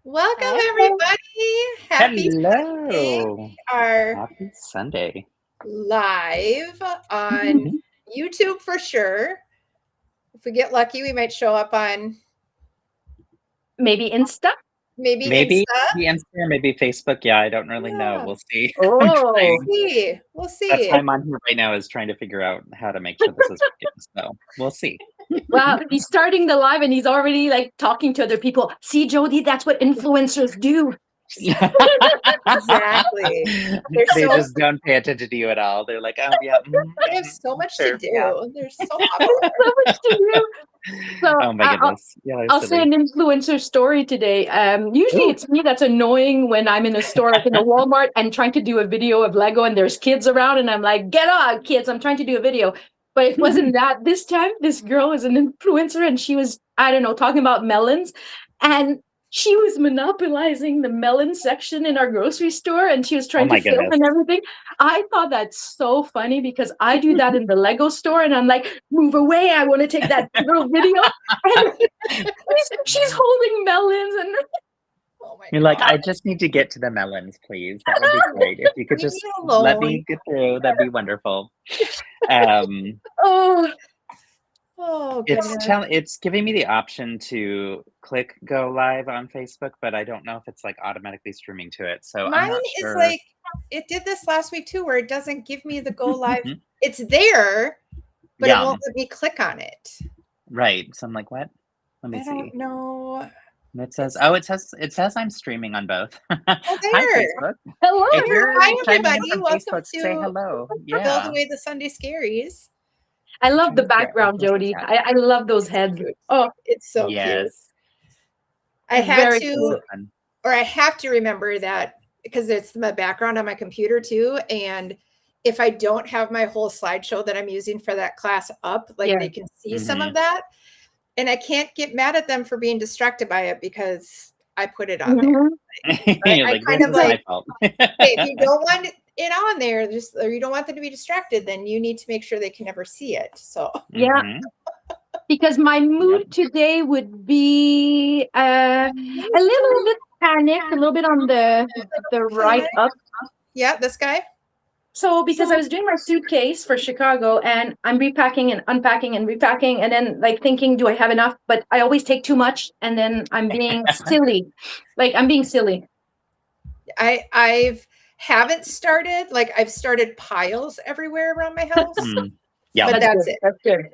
Welcome, Hey. everybody. Happy Sunday. Hello. We are Happy Sunday. live on Mhm. YouTube for sure. If we get lucky, we might show up on Maybe Insta? maybe Maybe Insta. the Instagram, maybe Facebook. Yeah, I don't really know. Yeah, We'll see. I'm Oh, trying. we'll That's see. why I'm on here right now is trying to figure out how to make sure this is working. So we'll see. wow. He's starting the live and he's already like talking to other people. See, Jody, that's what influencers do. Exactly. They're They so just don't pay attention to you at all. They're like, oh yeah, they have so much to sure, yeah. do. They're so There's popular. so much to do. So Oh my goodness. Yeah, they're I'll say silly. an influencer story today. Usually Ooh. it's me that's annoying when I'm in a store, like in a Walmart, and trying to do a video of Lego, and there's kids around, and I'm like, "Get on, kids! I'm trying to do a video." But it wasn't that this time. This girl was an influencer, and she was, I don't know, talking about melons, and she was monopolizing the melon section in our grocery store, and she was Oh trying to my film goodness. and everything. I thought that's so funny because I do that in the Lego store, and I'm like, "Move away! I want to take that little video." And she's holding melons and Oh my You're like, god. I just need to get to the melons, please. That would be great. If you could Leave me just let alone. me get through, that'd be wonderful. Um, oh Oh it's goodness. it's giving me the option to click go live on Facebook, but I don't know if it's like automatically streaming to it. So I'm Mine not is sure. like it did this last week too, where it doesn't give me the go live. It's there, but it Yeah, won't let me click on it. right. So I'm like, what? Let me I don't see. know. And it says, It's oh, it says I'm streaming on both. oh Hi, there. Facebook. hello. If There. you're Hi chiming in everybody. from Welcome Facebook, say to hello. Build Yeah. Away the Sunday Scaries. I love the Yeah, background, post the Jody. chat. I love those It's heads. cute. Oh, It's so cute. Yes. I had very to, cute. Fun. or I have to remember that because it's my background on my computer too. And if I don't have my whole slideshow that I'm using for that class up, like Yeah. they can see some Mhm. of that. And I can't get mad at them for being distracted by it because I put it on there. Mhm. You're I like, kind this of is my like, fault. hey, if you don't want it on there, just or you don't want them to be distracted, then you need to make sure they can never see it. So Yeah, Mhm. because my Yep. mood today would be a little bit panicked, a little bit on the right up. yeah, this guy. So because I was doing my suitcase for Chicago and I'm repacking and unpacking and repacking and then like thinking, do I have enough? But I always take too much and then I'm being silly. Like I'm being silly. I've haven't started like I've started piles everywhere around my house, Yeah. but that's it. That's good.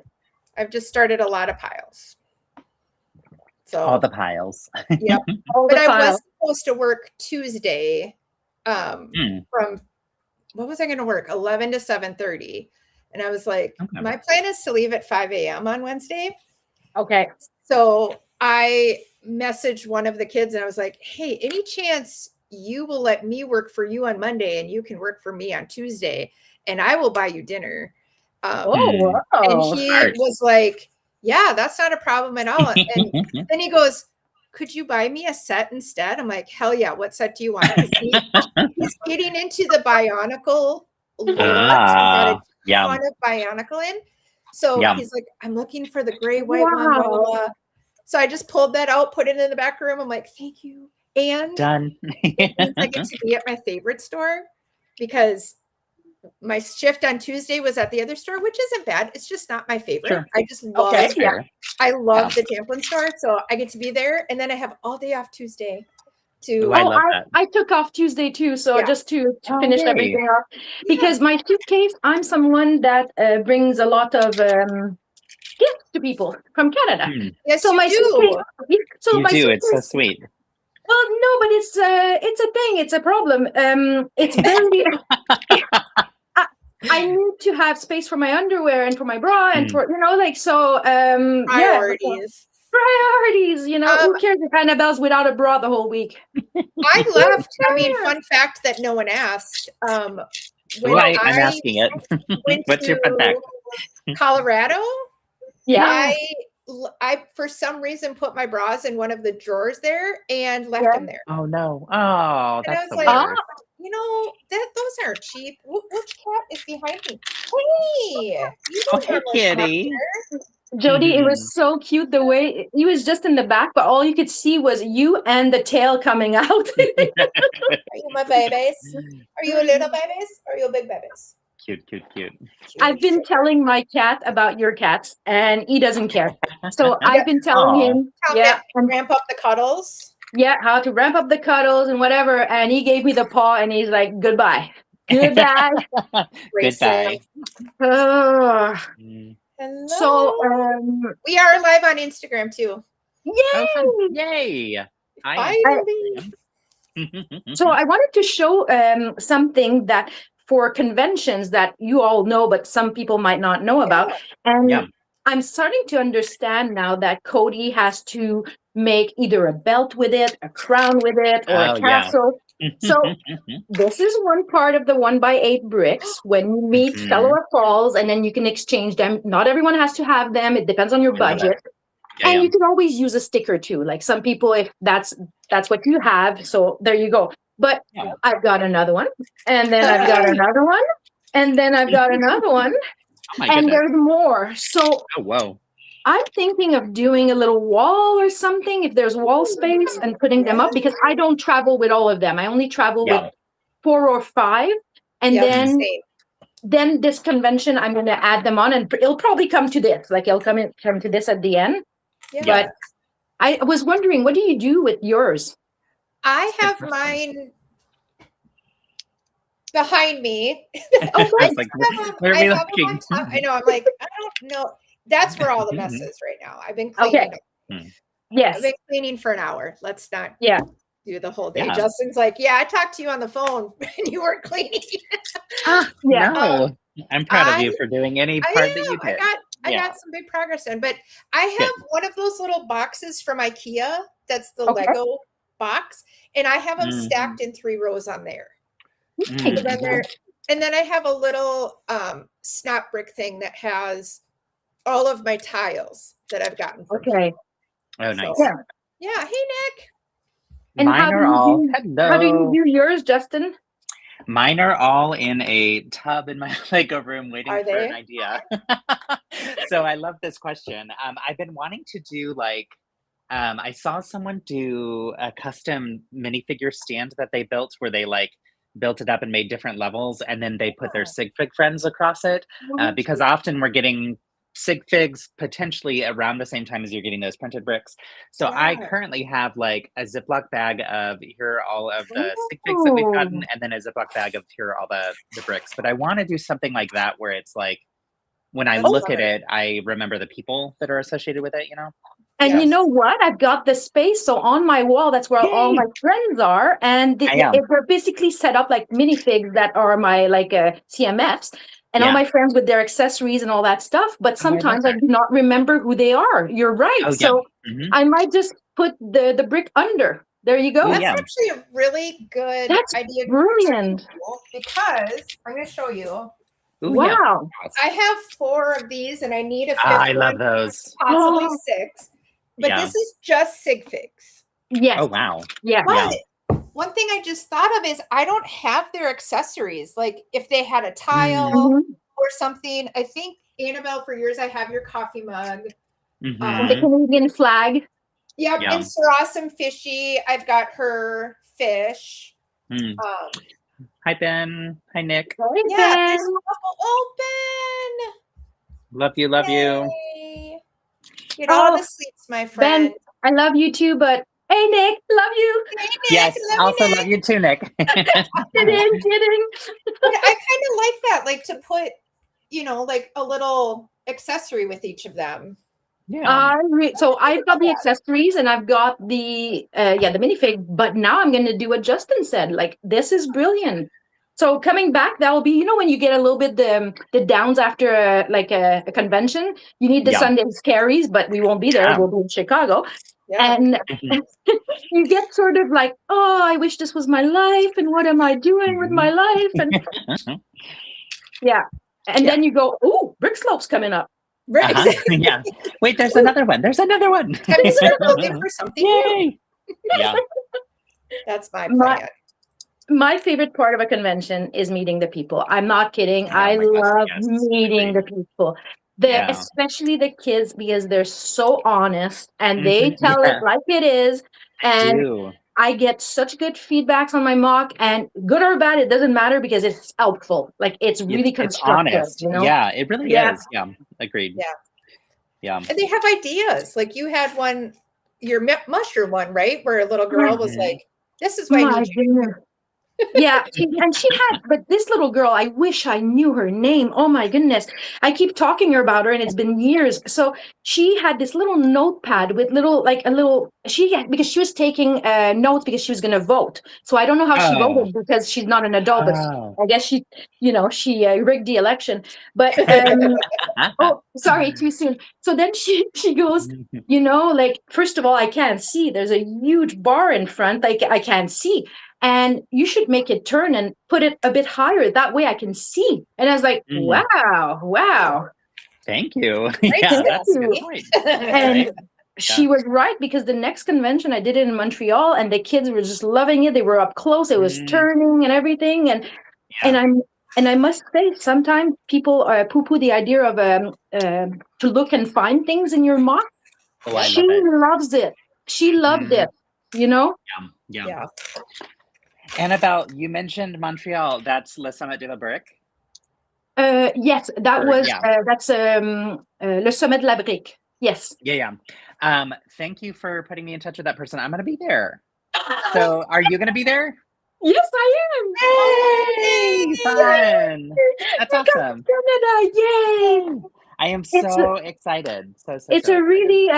I've just started a lot of piles. So All the piles. yep. All But the I pile. was supposed to work Tuesday Mm, from what was I going to work 11 to 7:30, and I was like, okay. my plan is to leave at 5 a.m. on Wednesday. Okay. So I messaged one of the kids and I was like, hey, any chance you will let me work for you on Monday and you can work for me on Tuesday and I will buy you dinner. Oh, And wow. he Smart. was like, yeah, that's not a problem at all. And then he goes, could you buy me a set instead? I'm like, hell yeah. What set do you want? He's getting into the Bionicle lore. He's got a Yeah. ton of Bionicle in. So Yeah. he's like, I'm looking for the gray, white one, blah, blah, Wow. blah. So I just pulled that out, put it in the back room. I'm like, thank you. And Done. it means I get to be at my favorite store because my shift on Tuesday was at the other store, which isn't bad. It's just not my favorite. Sure. I just love Okay. That's fair. I love Yeah. the Tamplin store. So I get to be there. And then I have all day off Tuesday to Ooh, I Oh, love that. I took off Tuesday too, so Yeah. just to Oh, finish yay. everything off. Because my suitcase, I'm someone that brings a lot of gifts to people from Canada. Yes, So you my do. suitcase, so You my do. It's so suitcase. sweet. Well, no, but it's a thing. It's a problem. It's very. I need to have space for my underwear and for my bra and for like so. Yeah, Priorities. priorities. Who cares if Annabelle's without a bra the whole week? I left. I mean, fun fact that no one asked. When I'm I asking it. went What's your fun fact? to Colorado, Yeah. I for some reason put my bras in one of the drawers there and left them there. Oh no. Oh, And I that's was the like, worst. those aren't cheap. Which cat is behind me? Hey, you Oh, don't hey, normally come up kitty. here. Jody, it was so cute the way he was just in the back, but all you could see was you and the tail coming out. Are you my babies? Are you little babies? Or are you big babies? Cute, cute, cute. I've been telling my cat about your cats, and he doesn't care. So I've been telling him, ramp up the cuddles. Yeah, how to ramp up the cuddles and whatever. And he gave me the paw, and he's like, "Goodbye, goodbye, goodbye." Hello. So we are live on Instagram too. Yay! Yay! So I wanted to show something that for conventions that you all know, but some people might not know about. And I'm starting to understand now that Cody has to make either a belt with it, a crown with it, or a castle. So this is one part of the 1x8 bricks when you meet fellow Falls, and then you can exchange them. Not everyone has to have them. It depends on your budget. And you can always use a sticker too. Like some people, if that's what you have. So there you go. But I've got another one, and then I've got another one, and then I've got another one, and there's more. So I'm thinking of doing a little wall or something, if there's wall space, and putting them up, because I don't travel with all of them. I only travel with 4 or 5. And then this convention, I'm going to add them on, and it'll probably come to this. Like it'll come to this at the end. But I was wondering, what do you do with yours? I have mine behind me. I know. I'm like, I don't know. That's where all the mess is right now. I've been cleaning. Yes. I've been cleaning for an hour. Let's not do the whole day. Yeah. Justin's like, I talked to you on the phone and you weren't cleaning. No. I'm proud of you for doing any part that you did. I got some big progress in, but I have one of those little boxes from IKEA. That's the Lego box. And I have them stacked in 3 rows on there. And then I have a little snap brick thing that has all of my tiles that I've gotten from people. Oh, nice. So, yeah. Hey, Nick. And mine are all how do you do yours, Justin? Mine are all in a tub in my Lego room waiting for an idea. So I love this question. I've been wanting to do I saw someone do a custom minifigure stand that they built where they built it up and made different levels, and then they put their sig fig friends across it, because often we're getting sig figs potentially around the same time as you're getting those printed bricks. So I currently have a Ziploc bag of here are all of the sig figs that we've gotten, and then a Ziploc bag of here are all the bricks. But I want to do something like that where it's when I look at it, I remember the people that are associated with it, And you know what? I've got the space. So on my wall, that's where all my friends are. And they're basically set up like minifigs that are my CMFs. And all my friends with their accessories and all that stuff. But sometimes I do not remember who they are. You're right. I might just put the brick under. There you go. That's actually a really good idea. Brilliant. Because I'm going to show you. Ooh, wow. I have 4 of these and I need a 5th I love those. Possibly 6. But this is just sig figs. Yes. Oh, wow. Yeah. But one thing I just thought of is I don't have their accessories. Like if they had a tile or something. I think, Annabelle, for yours, I have your coffee mug. The Canadian flag. Yep. And Sarah Fishy. I've got her fish. Hi, Ben. Hi, Nick. Hi, Ben. Ben. Open. Love you. Love you. Get all the sleeps, my friend. Ben, I love you too, but hey, Nick, love you. Hey, Nick, yes, love you too, Nick. Kidding. But I kind of like that, to put, a little accessory with each of them. Yeah. So I've got the accessories and I've got the minifig, but now I'm going to do what Justin said. This is brilliant. So coming back, that will be, when you get a little bit the downs after a convention, you need the Sunday Scaries, but we won't be there. We'll be in Chicago. Yeah. And you get sort of I wish this was my life. And what am I doing with my life? And And then you go, ooh, brick slope's coming up. Yeah. Wait, there's another one. There's another one. I'm looking for something new. Yeah. That's my plan. My favorite part of a convention is meeting the people. I'm not kidding. I love meeting the people. Yeah. especially the kids, because they're so honest and they Mhm. tell it Yeah, like it is. I And do. I get such good feedbacks on my mock, and good or bad, it doesn't matter because it's helpful. Like it's really It's constructive, honest. you know? Yeah, it really Yeah. is. Yeah, agreed. Yeah. Yeah. And they have ideas. Like you had one, your mushroom one, right? Where a little girl was Mhm. like, this is why I My need you. goodness. Yeah, and she had, but this little girl, I wish I knew her name. Oh my goodness. I keep talking about her and it's been years. So she had this little notepad with little, like a little, because she was taking notes because she was going to vote. So I don't know how she Oh. voted because she's not an adult, but Oh. I guess she rigged the election. But, oh, sorry, too soon. So then she goes, like, first of all, I can't see. There's a huge bar in front. Like I can't see. And you should make it turn and put it a bit higher. That way I can see. And I was like, Mm, wow. thank you. Right, Yeah, Thank that's a good you. point, And right? she Yeah. was right, because the next convention I did it in Montreal and the kids were just loving it. They were up close. It was Mm, turning and everything. And yeah. I must say, sometimes people poo-poo the idea of to look and find things in your mock. Oh, I She love it. loves it. She loved Mhm. it, you know? Yeah. Yeah. And about, you mentioned Montreal, that's Le Summit de la Brique? Yes, that Or was yeah. that's Le Sommet de la Brique. Yes. Yeah. Thank you for putting me in touch with that person. I'm gonna be there. So, are you gonna be there? Yes, I am. Yay! Yay! Fun. That's You come awesome. to Canada. Yay! I am It's so excited. So it's a excited. really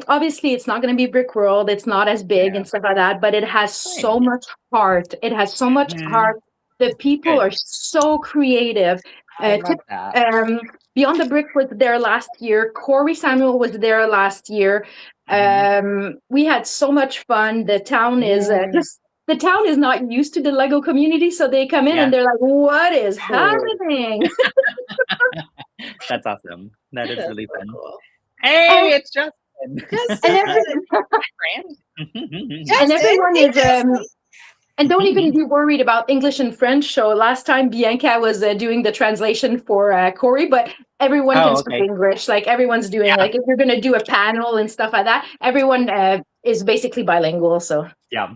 obviously it's not going to be Brick World. It's not as big Yeah. and stuff like that, but it has Right. so much heart. It has so much Mhm. heart. The people Good. are so creative. I Tip, love that. Beyond the Brick was there last year. Corey Samuel was there last year. Mhm. We had so much fun. The town is Yay. just the town is not used to the Lego community, so they come in and Yeah. they're like, "What is Oh, happening?" that's awesome. That is That's really so fun. cool. Hey, and it's Justin. and Justin. every Friend. and Justin. everyone Hey, is Justin. and don't even be worried about English and French. So last time Bianca was doing the translation for Corey, but everyone can Oh, speak okay. English. Like everyone's doing, Yeah. like if you're going to do a panel and stuff like that, everyone is basically bilingual. So Yeah.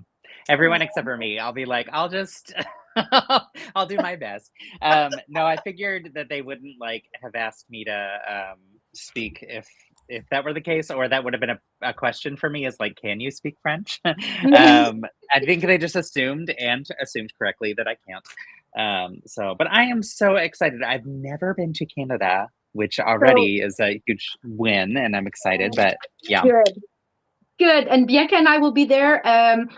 Everyone except for me. I'll be like, I'll just I'll do my best. No, I figured that they wouldn't like have asked me to speak if that were the case, or that would have been a question for me is like, can you speak French? I think they just assumed and assumed correctly that I can't. But I am so excited. I've never been to Canada, which so already is a huge win, and I'm excited. But yeah. good. Good. And Bianca and I will be there.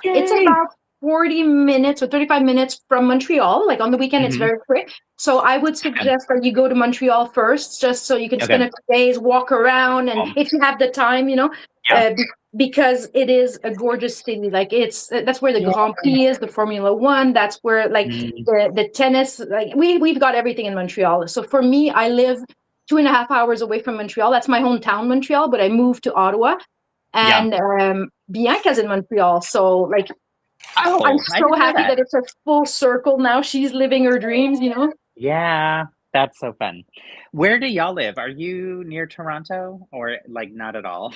It's Yay! about 40 minutes or 35 minutes from Montreal. Like on the weekend, it's Mhm. very quick. So I would Okay. suggest that you go to Montreal first, just so you can spend Okay. a few days, walk around, and Cool. if you have the time, Yeah. because it is a gorgeous city. Like that's where the Yeah. Grand Prix is, the Formula One. That's where like Mhm. the tennis. Like we've got everything in Montreal. So for me, I live 2.5 hours away from Montreal. That's my hometown, Montreal, but I moved to Ottawa. Yeah. And Bianca's in Montreal, so like I'm Oh, I so didn't know happy that. that it's a full circle now. She's living her dreams. Yeah, that's so fun. Where do y'all live? Are you near Toronto or like not at all?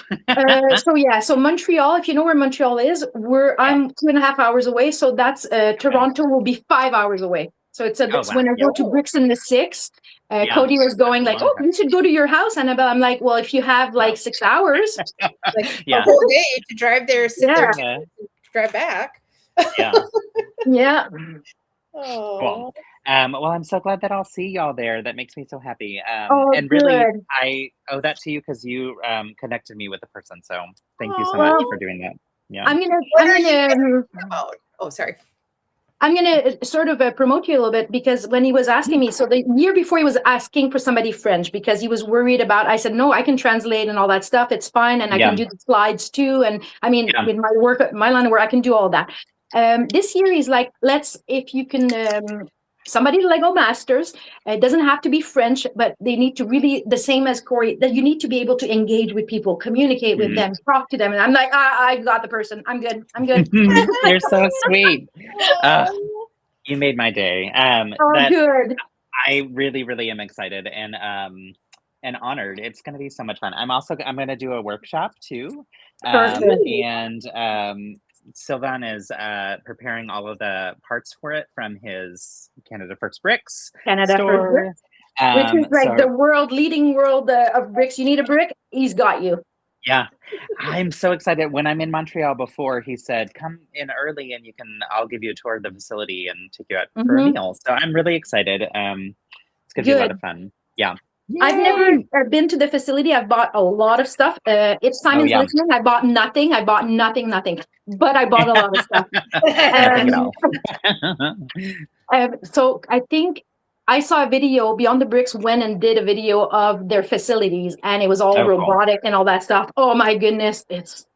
So Montreal, if you know where Montreal is, Yeah. I'm 2.5 hours away. So that's Okay. Toronto will be 5 hours away. So Oh, it's wow. when I Yeah. go to Brixton the 6. Yeah. Cody was That's going a like, long "Oh, drive. you should go to your house, Annabelle." I'm like, "Well, if you have Yeah. like 6 hours, Like a Yeah. whole day to drive there, sit there, yeah, Yeah. drive back. Yeah. yeah." Cool. Oh, Well, I'm so glad that I'll see y'all there. That makes me so happy. Oh, And really, good. I owe that to you because you connected me with the person. So thank you so much Well, oh. for doing that. Yeah. I'm gonna What I'm are you gonna thinking about? Oh, sorry. I'm going to sort of promote you a little bit, because when he was asking me, so the year before he was asking for somebody French because he was worried about, I said, no, I can translate and all that stuff. It's fine. And I can Yeah. do the slides too. And I mean, Yeah. with my work, my line of work, I can do all that. This year he's like, if you can, somebody Lego Masters, it doesn't have to be French, but they need to really, the same as Corey, that you need to be able to engage with people, communicate with Mhm. them, talk to them. And I'm like, I got the person. I'm good. I'm good. You're so sweet. Uh, Oh, you made my day. Oh, That good. I really, really am excited. And and honored. It's going to be so much fun. I'm going to do a workshop too. Perfect. And Sylvan is preparing all of the parts for it from his Canada First Bricks store. Which is like the leading world of bricks. You need a brick, he's got you. Yeah, I'm so excited. When I'm in Montreal before, he said, come in early and I'll give you a tour of the facility and take you out for a meal. So I'm really excited. It's going to be a lot of fun. Yeah. Yay! I've never been to the facility. I've bought a lot of stuff. If Simon's listening, I bought nothing. But I bought a lot of stuff. So I think I saw a video. Beyond the Bricks went and did a video of their facilities, and it was all robotic and all that stuff. Oh my goodness, it's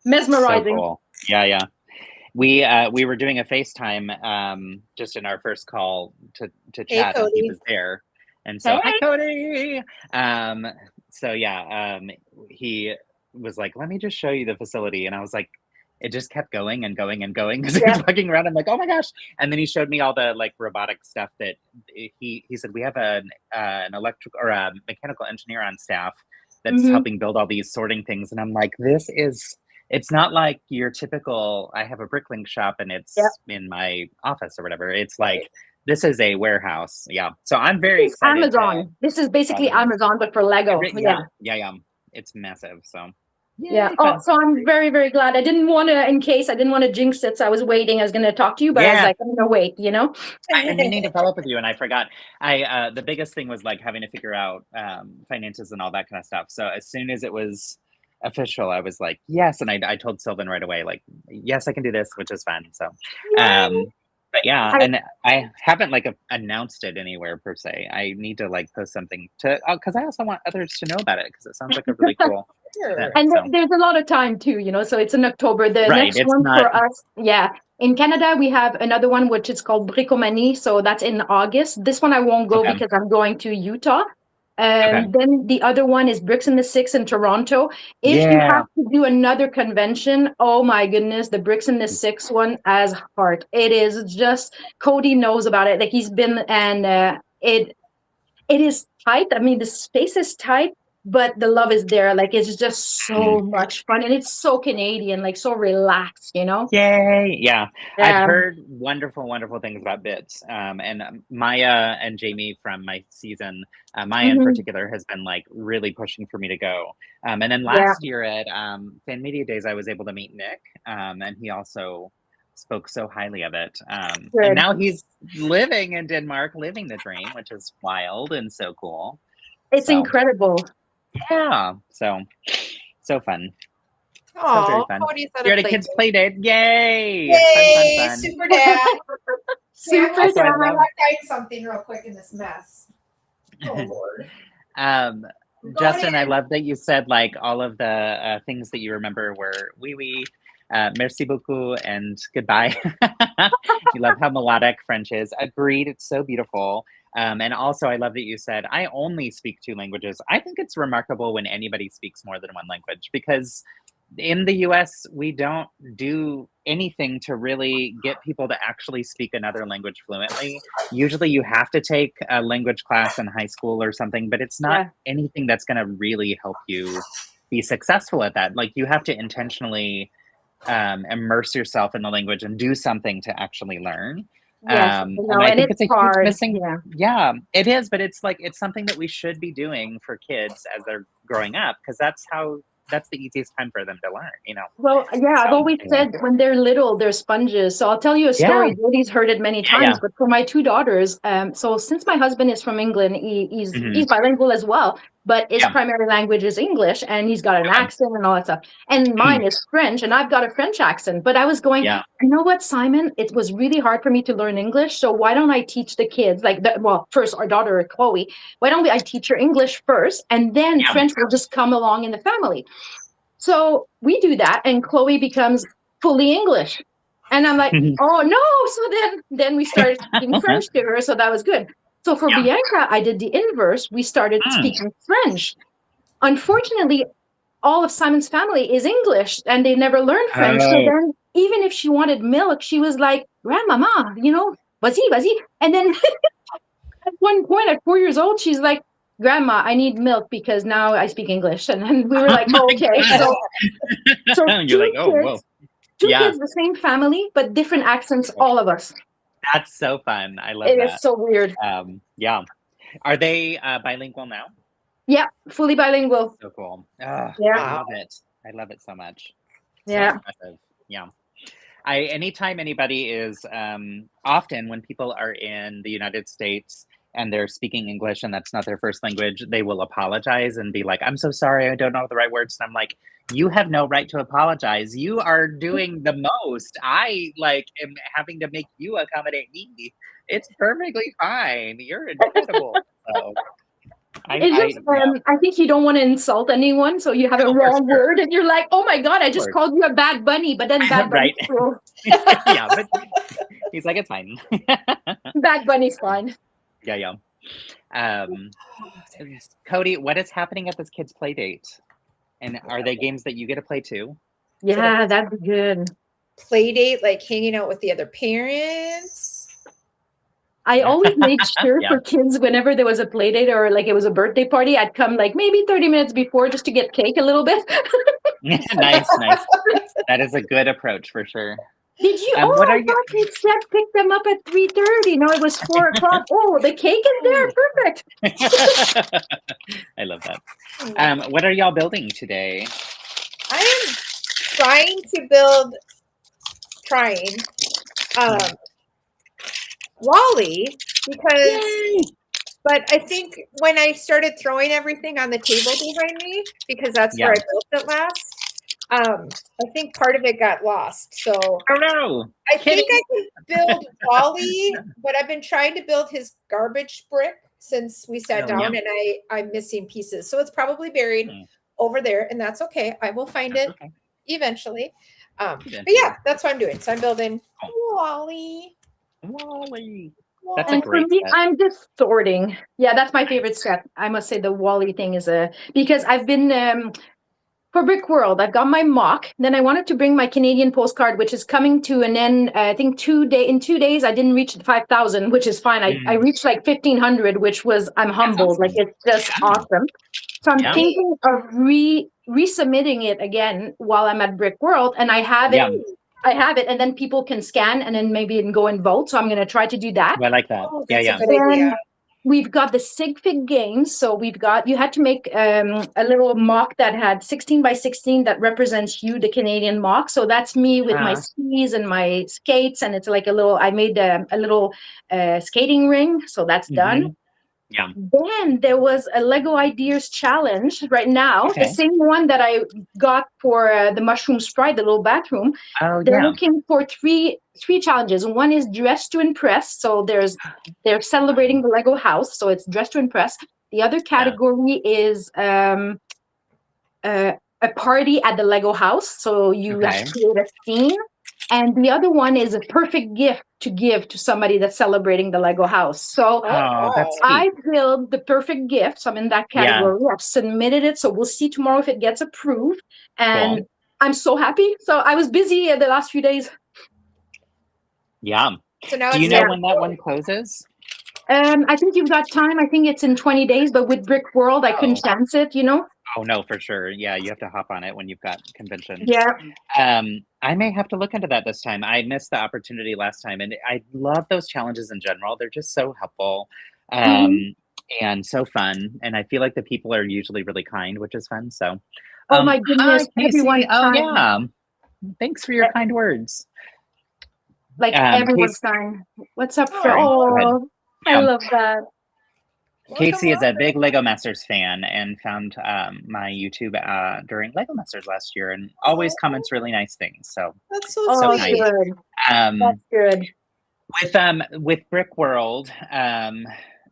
mesmerizing. So cool. Yeah. We were doing a FaceTime just in our first call to chat, and he was there. And so, hi, Cody. He was like, let me just show you the facility. And I was like, it just kept going and going and going because he was walking around. I'm like, oh my gosh. And then he showed me all the like robotic stuff that he said, we have an electrical or a mechanical engineer on staff that's helping build all these sorting things. And I'm like, it's not like your typical, I have a bricklink shop and it's in my office or whatever. It's like, this is a warehouse. Yeah. So I'm very excited. Amazon. This is basically Amazon, but for Lego. Yeah. It's massive. So so I'm very, very glad. I didn't want to jinx it. So I was waiting. I was going to talk to you, but I was like, I'm going to wait, I need to follow up with you. And I forgot. The biggest thing was like having to figure out finances and all that kind of stuff. So as soon as it was official, I was like, yes. And I told Sylvan right away, like, yes, I can do this, which is fun. So, but and I haven't like announced it anywhere per se. I need to like post something because I also want others to know about it because it sounds like a really cool thing. And there's a lot of time too, so it's in October. The next one for us, in Canada, we have another one which is called Bricomanie. So that's in August. This one I won't go because I'm going to Utah. Then the other one is Bricks in the Six in Toronto. If you have to do another convention, oh my goodness, the Bricks in the Six one as heart. It is just, Cody knows about it. Like he's been, and it is tight. I mean, the space is tight, but the love is there. Like it's just so much fun, and it's so Canadian, like so relaxed, Yay! Yeah, I've heard wonderful things about Bits, and Maya and Jamie from my season. Maya in particular has been like really pushing for me to go. And then last year at Fan Media Days, I was able to meet Nick, and he also spoke so highly of it. And now he's living in Denmark, living the dream, which is wild and so cool. It's incredible. Yeah, so fun. Oh, so fun. You're at a kids' play date. Yay! Fun. Super dad. Super dad. I want to write something real quick in this mess. Oh Lord. Justin, I love that you said like all of the things that you remember were oui, merci beaucoup, and goodbye. You love how melodic French is. Agreed. It's so beautiful. And also, I love that you said, I only speak 2 languages. I think it's remarkable when anybody speaks more than one language because in the US, we don't do anything to really get people to actually speak another language fluently. Usually you have to take a language class in high school or something, but it's not anything that's going to really help you be successful at that. Like you have to intentionally immerse yourself in the language and do something to actually learn. And I think it's a hard. huge missing. Yeah, it is, but it's something that we should be doing for kids as they're growing up because that's the easiest time for them to learn, Well, I've always said when they're little, they're sponges. So I'll tell you a story. Jody's heard it many times, but for my 2 daughters, so since my husband is from England, he's bilingual as well, but his primary language is English, and he's got an accent and all that stuff. And mine is French, and I've got a French accent. But I was going, you know what, Simon? It was really hard for me to learn English. So why don't I teach the kids, first our daughter, Chloe, why don't I teach her English first, and then French will just come along in the family. So we do that, and Chloe becomes fully English. And I'm like, oh no. So then we started speaking French to her. So that was good. So for Bianca, I did the inverse. We started speaking French. Unfortunately, all of Simon's family is English, and they never learned French. So then even if she wanted milk, she was like, Grandmama, vas-y. And then at one point at 4 years old, she's like, Grandma, I need milk because now I speak English. And then we were like, Oh my okay. God. So You're like, oh, whoa. two Yeah. kids, the same family, but different accents, all of us. That's so fun. I love It that. is so weird. Yeah. Are they bilingual now? Yeah, fully bilingual. So cool. Yeah. I love it. I love it so much. So Yeah. impressive. Yeah. Anytime anybody is, often when people are in the United States and they're speaking English and that's not their first language, they will apologize and be like, I'm so sorry, I don't know the right words. And I'm like, you have no right to apologize. You are doing the most. I like am having to make you accommodate me. It's perfectly fine. You're incredible. So I think you don't want to insult anyone, so you have a wrong word, and you're like, "Oh my God, I just called you a bad bunny," but then bad bunny's cool. Yeah, but he's like, it's fine. Bad bunny's fine. Yeah. Cody, what is happening at this kid's play date? And are they games that you get to play too? Yeah, that'd be good. Play date, like hanging out with the other parents. I always made sure for kids, whenever there was a play date or like it was a birthday party, I'd come like maybe 30 minutes before just to get cake a little bit. Nice. That is a good approach for sure. Did you? I thought you said pick them up at 3:30. No, it was 4 o'clock. Oh, the cake is there. Perfect. I love that. What are y'all building today? I am trying to build Wally because, but I think when I started throwing everything on the table behind me, because that's where I built it last, I think part of it got lost. So oh no, I think I can build Wally, but I've been trying to build his garbage brick since we sat down, and I'm missing pieces. So it's probably buried over there, and that's okay. I will find it eventually. But yeah, that's what I'm doing. So I'm building Wally. That's a great for me, set. I'm just sorting. Yeah, that's my favorite set. I must say the Wally thing is because I've been for Brick World, I've got my mock. Then I wanted to bring my Canadian postcard, which is coming to an end. I think in 2 days, I didn't reach 5,000, which is fine. I reached like 1,500, which was, I'm humbled. Awesome. Like, it's just awesome. So I'm thinking of resubmitting it again while I'm at Brick World, and I have it. I have it, and then people can scan and then maybe go and vote. So I'm going to try to do that. I like that. A good idea. We've got the Sigfig games. So you had to make a little mock that had 16 by 16 that represents you, the Canadian mock. So that's me with my skis and my skates. And it's like I made a little skating ring. So that's done. Yeah. Then there was a Lego Ideas challenge right now, the same one that I got for the Mushroom Sprite, the little bathroom. They're looking for three challenges. One is Dress to Impress. So they're celebrating the Lego house. So it's Dress to Impress. The other category is a party at the Lego house. So you have to create a scene. And the other one is a perfect gift to give to somebody that's celebrating the Lego house. So I built the perfect gift. So I'm in that category. I've submitted it. So we'll see tomorrow if it gets approved. And I'm so happy. So I was busy the last few days. Yeah. So now do you know when that one closes? I think you've got time. I think it's in 20 days, but with Brick World, I couldn't chance it, Oh, no, for sure. Yeah, you have to hop on it when you've got conventions. Yeah. I may have to look into that this time. I missed the opportunity last time, and I love those challenges in general. They're just so helpful and so fun. And I feel like the people are usually really kind, which is fun. So, oh my goodness, everyone! Thanks for your kind words. Like everyone's kind. What's up, Fred? Oh, I love that. Casey is a big Lego Masters fan and found my YouTube during Lego Masters last year and always comments really nice things. So that's so nice. Good. That's good. With Brick World,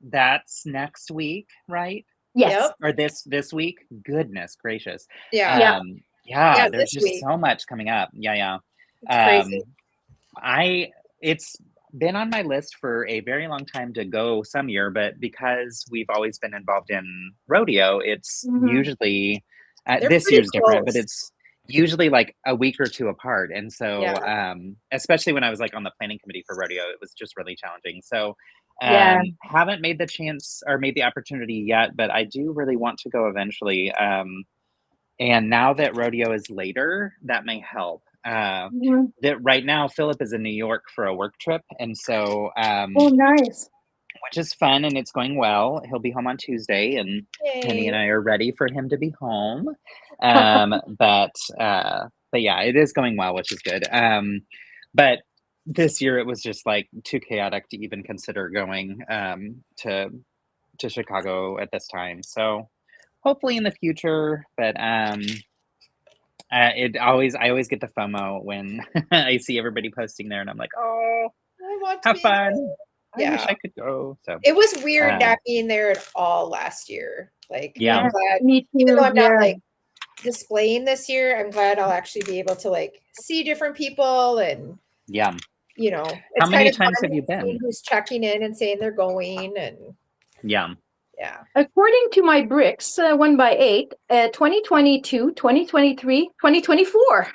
that's next week, right? Yes. Or this week? Goodness gracious. Yeah. There's just so much coming up. Yeah. It's crazy. It's been on my list for a very long time to go some year, but because we've always been involved in rodeo, it's usually this year's different, but it's usually like a week or two apart. And so especially when I was like on the planning committee for rodeo, it was just really challenging. So Yeah. Haven't made the chance or made the opportunity yet, but I do really want to go eventually. And now that rodeo is later, that may help. Mhm. That right now, Philip is in New York for a work trip, and so Oh, nice. which is fun and it's going well. He'll be home on Tuesday, and Penny and Yay. I are ready for him to be home. Um, but but yeah, it is going well, which is good. But this year it was just like too chaotic to even consider going to Chicago at this time. So hopefully in the future, but I always get the FOMO when I see everybody posting there, and I'm like, oh, I want to have be there. fun. I wish Yeah. I could go. So It was weird um, not being there at all last year. Like, yeah, I'm Yeah, glad, me even though too. I'm not Yeah. like displaying this year, I'm glad I'll actually be able to like see different people and, yeah. you know, How it's kind many of times fun have you seeing been? who's checking in and saying they're going and Yeah. yeah. According to my bricks, 1 by 8, 2022, 2023, 2024. So,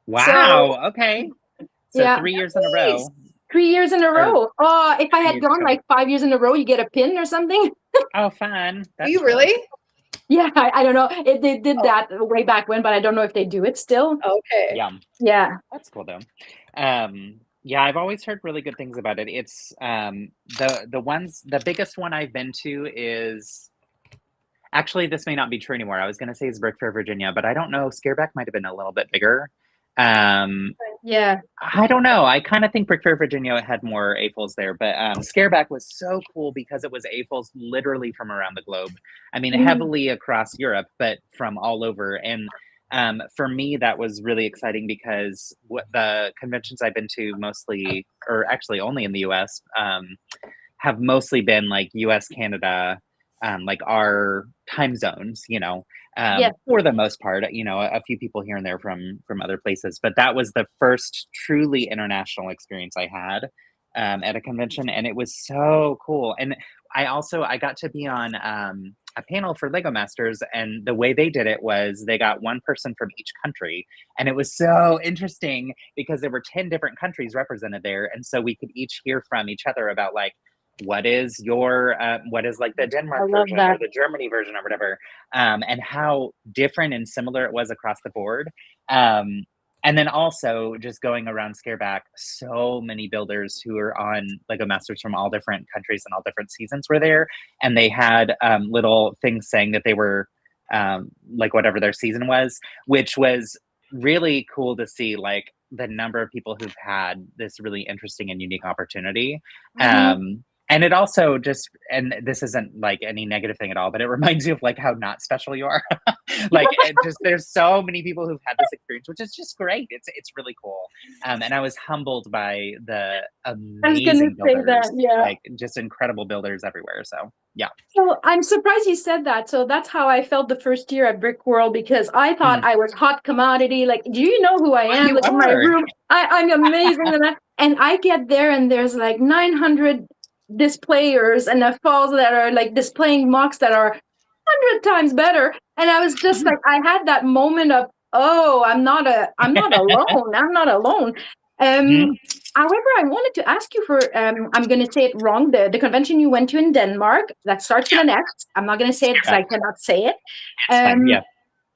Wow. Okay. So yeah, 3 years in a Nice. row, 3 years in a or row. Oh, if I had 3 years. gone like 5 years in a row, you get a pin or something. Oh, fun. Do That's you cool. really? Yeah, I don't know. They did that way back when, but I don't know if they do it still. Okay. Yeah, Yeah. that's cool though. Yeah, I've always heard really good things about it. It's the biggest one I've been to is actually, this may not be true anymore. I was gonna say it's Brick Fair, Virginia, but I don't know. Scareback might have been a little bit bigger. Um, Yeah. I don't know. I kind of think Brick Fair, Virginia had more AFOLs there, but Scareback was so cool because it was AFOLs literally from around the globe. I mean, Mhm. heavily across Europe, but from all over. And for me, that was really exciting because what the conventions I've been to mostly, or actually only in the US, have mostly been like US, Canada, like our time zones, Yes. for the most part, a few people here and there from other places. But that was the first truly international experience I had at a convention, and it was so cool. And I got to be on a panel for Lego Masters, and the way they did it was they got one person from each country, and it was so interesting because there were 10 different countries represented there, and so we could each hear from each other about like what is like the I Denmark love version or that. the Germany version or whatever, and how different and similar it was across the board. Um, and then also just going around Scareback, so many builders who are on Lego Masters from all different countries and all different seasons were there, and they had little things saying that they were like whatever their season was, which was really cool to see, like the number of people who've had this really interesting and unique opportunity. Mhm. And it also just, and this isn't like any negative thing at all, but it reminds you of like how not special you are. Like it just, there's so many people who've had this experience, which is just great. It's really cool. And I was humbled by the I was gonna amazing say that. builders, Yeah. like just incredible builders everywhere. So yeah. So I'm surprised you said that. So that's how I felt the first year at Brick World because I thought Mm. I was hot commodity. Like, do you know who I Well, am? you Look at my are. room. I'm amazing. And I get there and there's like 900 displayers and the falls that are like displaying mocks that are 100 times better. And I was just like, I had that moment of, oh, I'm not alone. I'm not alone. Mhm. However, I wanted to ask you for, I'm going to say it wrong, the convention you went to in Denmark that starts with an X. I'm not going to say it because I Scareback. cannot say it. It's fine. Um, Yeah.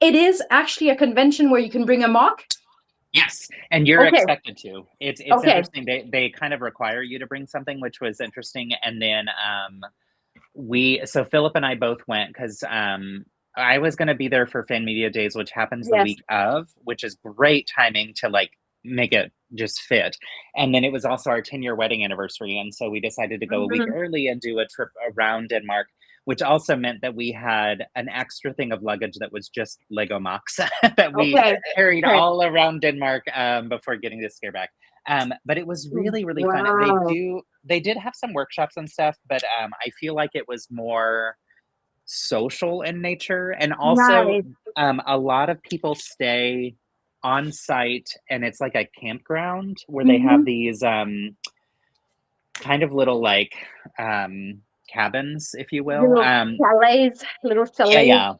it is actually a convention where you can bring a mock. Yes, and you're Okay, expected to. It's okay, interesting. They kind of require you to bring something, which was interesting. And then we so Philip and I both went because I was going to be there for Fan Media Days, which happens the yes. week of, which is great timing to like make it just fit. And then it was also our 10-year wedding anniversary, and so we decided to go a week Mhm. early and do a trip around Denmark, which also meant that we had an extra thing of luggage that was just Lego mocks that we Okay, carried okay. all around Denmark before getting to Scareback. But it was really, really fun. Wow. They did have some workshops and stuff, but I feel like it was more social in nature. And also, Nice. a lot of people stay on site, and it's like a campground where they have Mhm. these kind of little like cabins, if you will. Little chalets, little Yeah, chalets. yeah.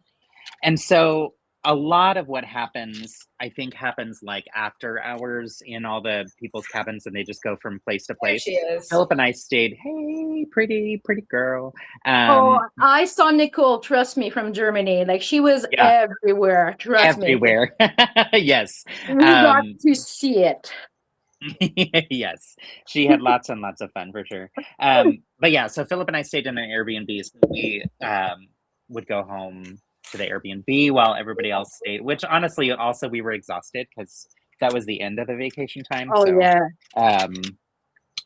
And so a lot of what happens, I think, happens like after hours in all the people's cabins, and they just go from place to There place. she is. Philip and I stayed, hey, pretty, pretty girl. Oh, I saw Nicole, trust me, from Germany. Like she was Yeah, everywhere, trust me. everywhere. Yes. We got to see it. Yes, she had lots and lots of fun for sure. But yeah, so Philip and I stayed in an Airbnb. So we would go home to the Airbnb while everybody else stayed, which honestly, also we were exhausted because that was the end of the vacation time. Oh So, yeah. um,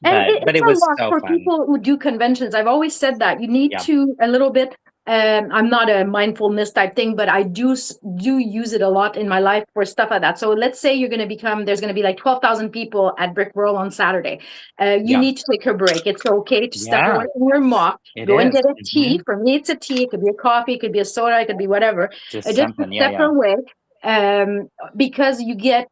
And but it's it a was lot so for fun. people who do conventions. I've always said that you need Yeah. to a little bit. I'm not a mindfulness type thing, but I do use it a lot in my life for stuff like that. So let's say there's going to be like 12,000 people at Brick World on Saturday. You Yeah. need to take a break. It's okay to step Yeah, away from your mop, it go and is. get a tea. Mhm. For me, it's a tea. It could be a coffee. It could be a soda. It could be whatever. Just Just to something. Yeah, step yeah. away, because you get.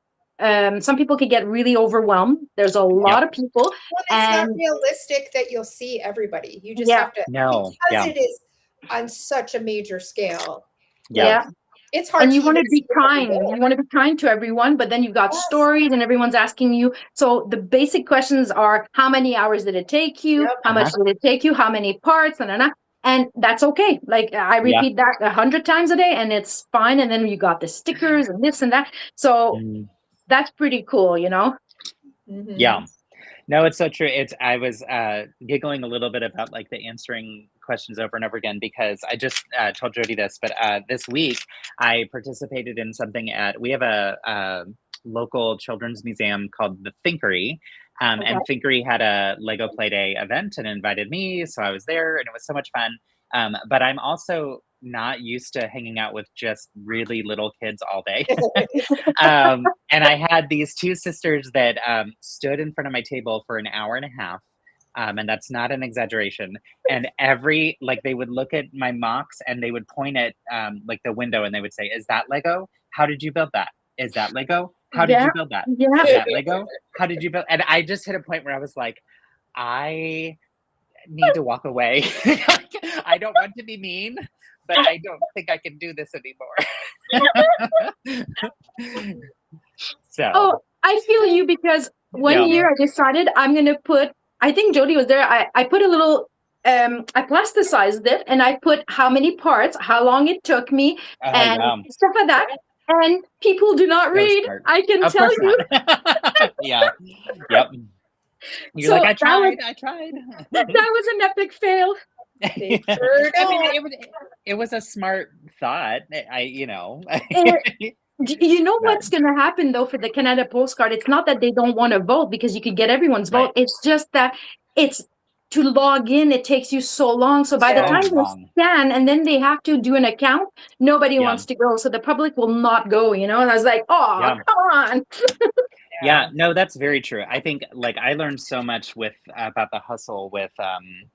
Some people could get really overwhelmed. There's a lot Yep. of people, Well, it's not and realistic that you'll see everybody. You just yeah, have to, No. because Yeah. it is on such a major scale. Yeah. Like, yeah. it's hard And to you want even to be see every kind. day. You want to be kind to everyone, but then you've got Yes. stories and everyone's asking you. So the basic questions are, how many hours did it take you? Yep. How much did it take you? How many parts? And that's okay. Like I Yeah. repeat that 100 times a day and it's fine. And then you got the stickers and this and that. So Mm. that's pretty cool, you know? Mhm. Yeah. No, it's so true. I was giggling a little bit about like the answering questions over and over again because I just told Jody this, but this week I participated in something we have a local children's museum called the Thinkery. Okay. And Thinkery had a Lego Play Day event and invited me. So I was there and it was so much fun. But I'm also not used to hanging out with just really little kids all day. And I had these two sisters that stood in front of my table for an hour and a half. And that's not an exaggeration. And they would look at my mocks and they would point at like the window and they would say, "Is that Lego? How did you build that? Is that Lego? How did Yeah. you build that? Yeah. Is that Lego? How did you build?" And I just hit a point where I was like, I need to walk away. I don't want to be mean, but I don't think I can do this anymore. So, Oh, I feel you because one yeah. year I decided I'm gonna put. I think Jody was there. I put a little. I plasticized it and I put how many parts, how long it took me, Oh, and yeah. stuff like that. And people do not So read. smart. I can Of tell course you. not. Yeah. Yep. You're like, So I that was tried. I tried. that was an epic fail. They sure I mean, don't. it was a smart thought. You know. You know But what's going to happen though for the Canada postcard? It's not that they don't want to vote because you could get everyone's vote. right. It's just that it's to log in, it takes you so long. So by the Yeah. time So they long. scan and then they have to do an account, nobody Yeah. wants to go. So the public will not go, you know? And I was like, oh, Yeah. come on. Yeah, no, that's very true. I think like I learned so much with about the hustle with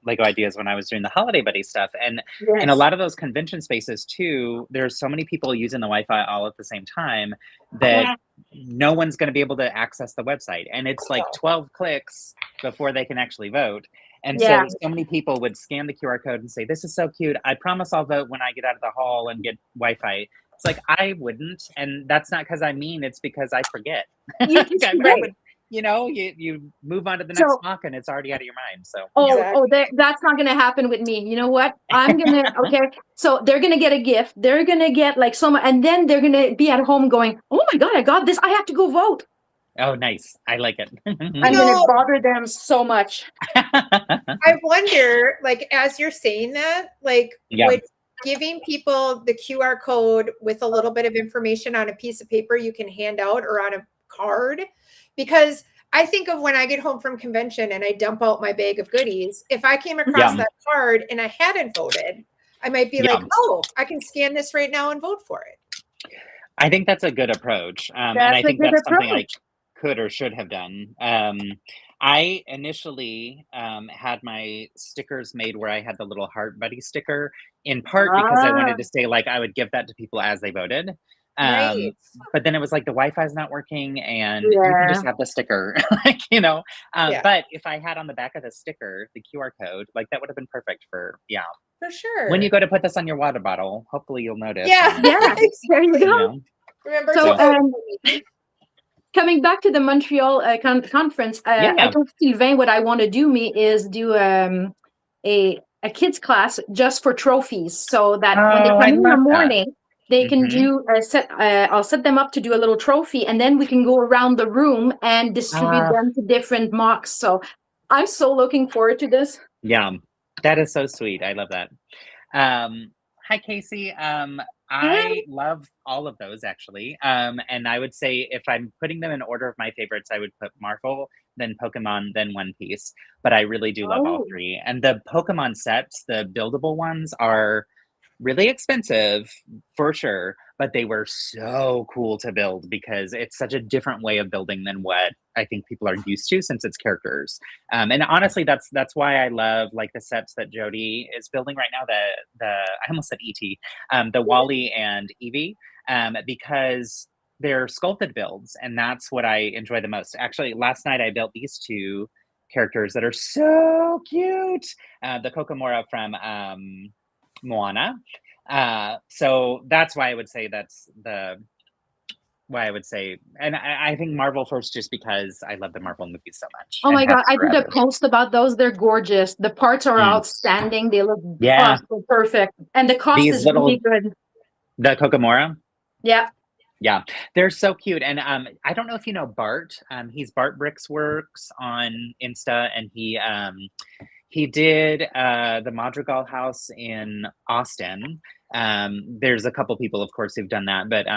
Lego Ideas when I was doing the holiday buddy stuff, and in a Yes. lot of those convention spaces too, there's so many people using the Wi-Fi all at the same time that no one's going to be able to access the website, and it's like 12 clicks before they can actually vote. And Yeah. so many people would scan the QR code and say, "This is so cute. I promise I'll vote when I get out of the hall and get Wi-Fi." It's like I wouldn't, and that's not because I mean. It's because I forget. You just, I would, you move on to the next so mock and it's already out of your mind. So yeah, Exactly. that's not going to happen with me. You know what? Okay. So they're going to get a gift. They're going to get like so much, and then they're going to be at home going, oh my God, I got this. I have to go vote. oh, nice. I like it. I'm going to bother them so much. I wonder, like, as you're saying that, like, Yeah. would giving people the QR code with a little bit of information on a piece of paper you can hand out or on a card, because I think of when I get home from convention and I dump out my bag of goodies, if I came across Yeah. that card and I hadn't voted, I might be like, oh, I can scan this right now and vote for it. I think that's a good approach. And That's I a think good that's something I approach. could or should have done. I initially had my stickers made where I had the little heart buddy sticker, in part because I wanted to say like I would give that to people as they voted. Right. But then it was like the Wi-Fi is not working, and you can Yeah. just have the sticker, like, you know. Yeah, But if I had on the back of the sticker the QR code, like that would have been perfect for for when you sure. go to put this on your water bottle. Hopefully, you'll notice, Yeah, and Yeah. There you you exactly. go. know. Remember to So So vote for me. coming back to the Montreal conference, I yeah. told Sylvain what I want to do me is do a kids class just for trophies, so that when they Oh, come I in the love that. morning, they can Hmm. do a set. I'll set them up to do a little trophy, and then we can go around the room and distribute Uh, them to different mocks. So I'm so looking forward to this. yeah, that is so sweet. I love that. Hi, Casey. I love all of those actually. And I would say if I'm putting them in order of my favorites, I would put Marvel, then Pokemon, then One Piece. But I really do love all Oh, three. And the Pokemon sets, the buildable ones, are really expensive for sure, but they were so cool to build because it's such a different way of building than what I think people are used to since it's characters. And honestly, that's why I love like the sets that Jody is building right now. The I almost said ET, the Wally and Eevee, because they're sculpted builds, and that's what I enjoy the most. Actually, last night I built these two characters that are so cute. The Kokomora from Moana. So that's why I would say that's the why I would say, and I think Marvel first just because I love the Marvel movies so much oh and my have God! I did a forever. post about those. They're gorgeous. The parts are Mm. outstanding. They look Yeah, so perfect, and the cost these is really little good. the Kokomora. Yeah. Yeah, they're so cute. And I don't know if you know Bart. He's Bart Bricksworks on Insta, and he did the Madrigal House in Austin. There's a couple people, of course, who've done that, but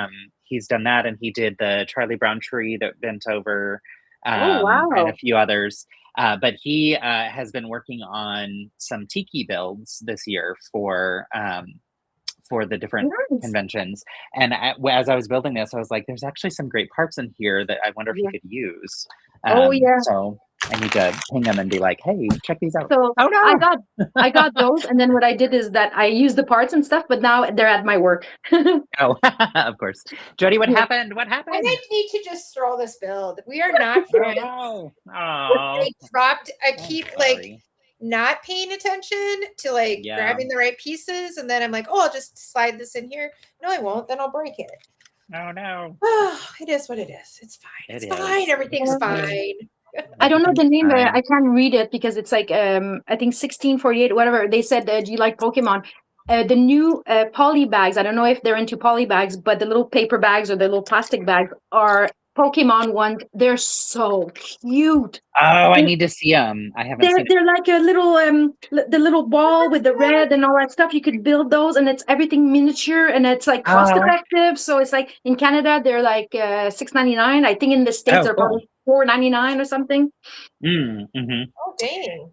he's done that, and he did the Charlie Brown tree that bent over, Oh and a wow. few others. But he has been working on some tiki builds this year for the different Nice. conventions. And as I was building this, I was like, "There's actually some great parts in here that I wonder if he Yeah. could use." Oh yeah. So I need to ping him and be like, "Hey, check these out." So Oh I no! got I got those, and then what I did is that I used the parts and stuff, but now they're at my work. Oh, of course, Jody. What Yeah. happened? What I happened? need to just throw this build. We are not Oh friends. no! Oh, I I'm keep like sorry. not paying attention to like Yeah. grabbing the right pieces, and then I'm like, oh, I'll just slide this in here. No, I won't. Then I'll break it. Oh no! Oh, it is what it is. It's fine. It It's fine. is. Everything's fine. I don't know the Everything's name. I fine. can't read it because it's like I think 1648, whatever. They said, "Do you like Pokemon?" The new poly bags. I don't know if they're into poly bags, but the little paper bags or the little plastic bags are Pokemon ones. They're so cute. Oh, I need to see them. I haven't seen They're like a little the little ball with the red and all that stuff. You could build those, and it's everything miniature, and it's like it. cost effective. So it's like in Canada they're like $6.99. I think in the States Oh, they're cool. probably $4.99 or something. Mm-hmm. Oh, dang.